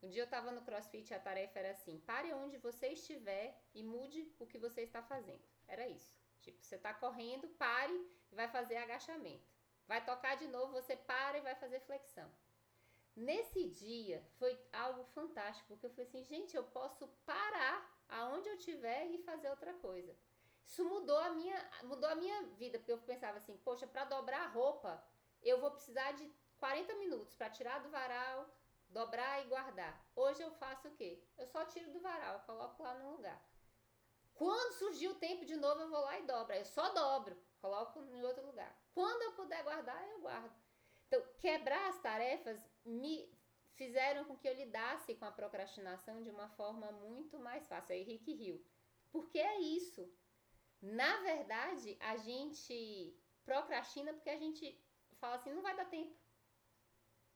A: um dia eu tava no CrossFit e a tarefa era assim: pare onde você estiver e mude o que você está fazendo. Era isso. Tipo, você tá correndo, pare e vai fazer agachamento. Vai tocar de novo, você para e vai fazer flexão. Nesse dia foi algo fantástico, porque eu falei assim, gente, eu posso parar aonde eu estiver e fazer outra coisa. Isso mudou a minha vida, porque eu pensava assim, poxa, para dobrar a roupa, eu vou precisar de 40 minutos para tirar do varal, dobrar e guardar. Hoje eu faço o quê? Eu só tiro do varal, coloco lá no lugar. Quando surgir o tempo de novo, eu vou lá e dobro. Eu só dobro, coloco em outro lugar. Quando eu puder guardar, eu guardo. Então, quebrar as tarefas me fizeram com que eu lidasse com a procrastinação de uma forma muito mais fácil. Aí Rick riu. Porque é isso. Na verdade, a gente procrastina porque a gente fala assim, não vai dar tempo.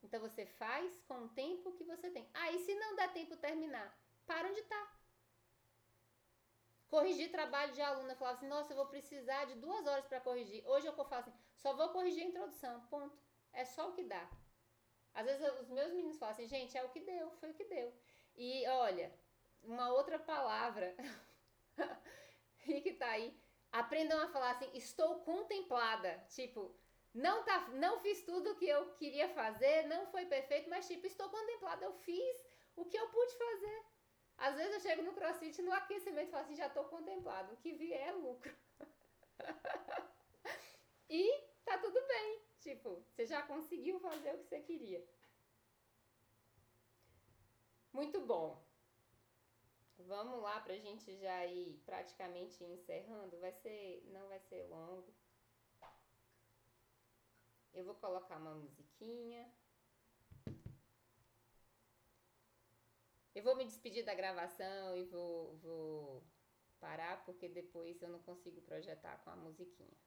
A: Então, você faz com o tempo que você tem. E se não der tempo terminar? Para onde tá. Corrigir trabalho de aluno. Eu falava assim, nossa, eu vou precisar de 2 horas para corrigir. Hoje eu falo assim, só vou corrigir a introdução, ponto. É só o que dá. Às vezes os meus meninos falam assim, gente, é o que deu, foi o que deu. E olha, uma outra palavra, Rick tá aí, aprendam a falar assim, estou contemplada. Tipo, não fiz tudo o que eu queria fazer, não foi perfeito, mas tipo, estou contemplada, eu fiz o que eu pude fazer. Às vezes eu chego no CrossFit, no aquecimento, e falo assim, já tô contemplado. O que vier é lucro. E tá tudo bem. Tipo, você já conseguiu fazer o que você queria. Muito bom. Vamos lá pra gente já ir praticamente encerrando. Não vai ser longo. Eu vou colocar uma musiquinha. Eu vou me despedir da gravação e vou parar, porque depois eu não consigo projetar com a musiquinha.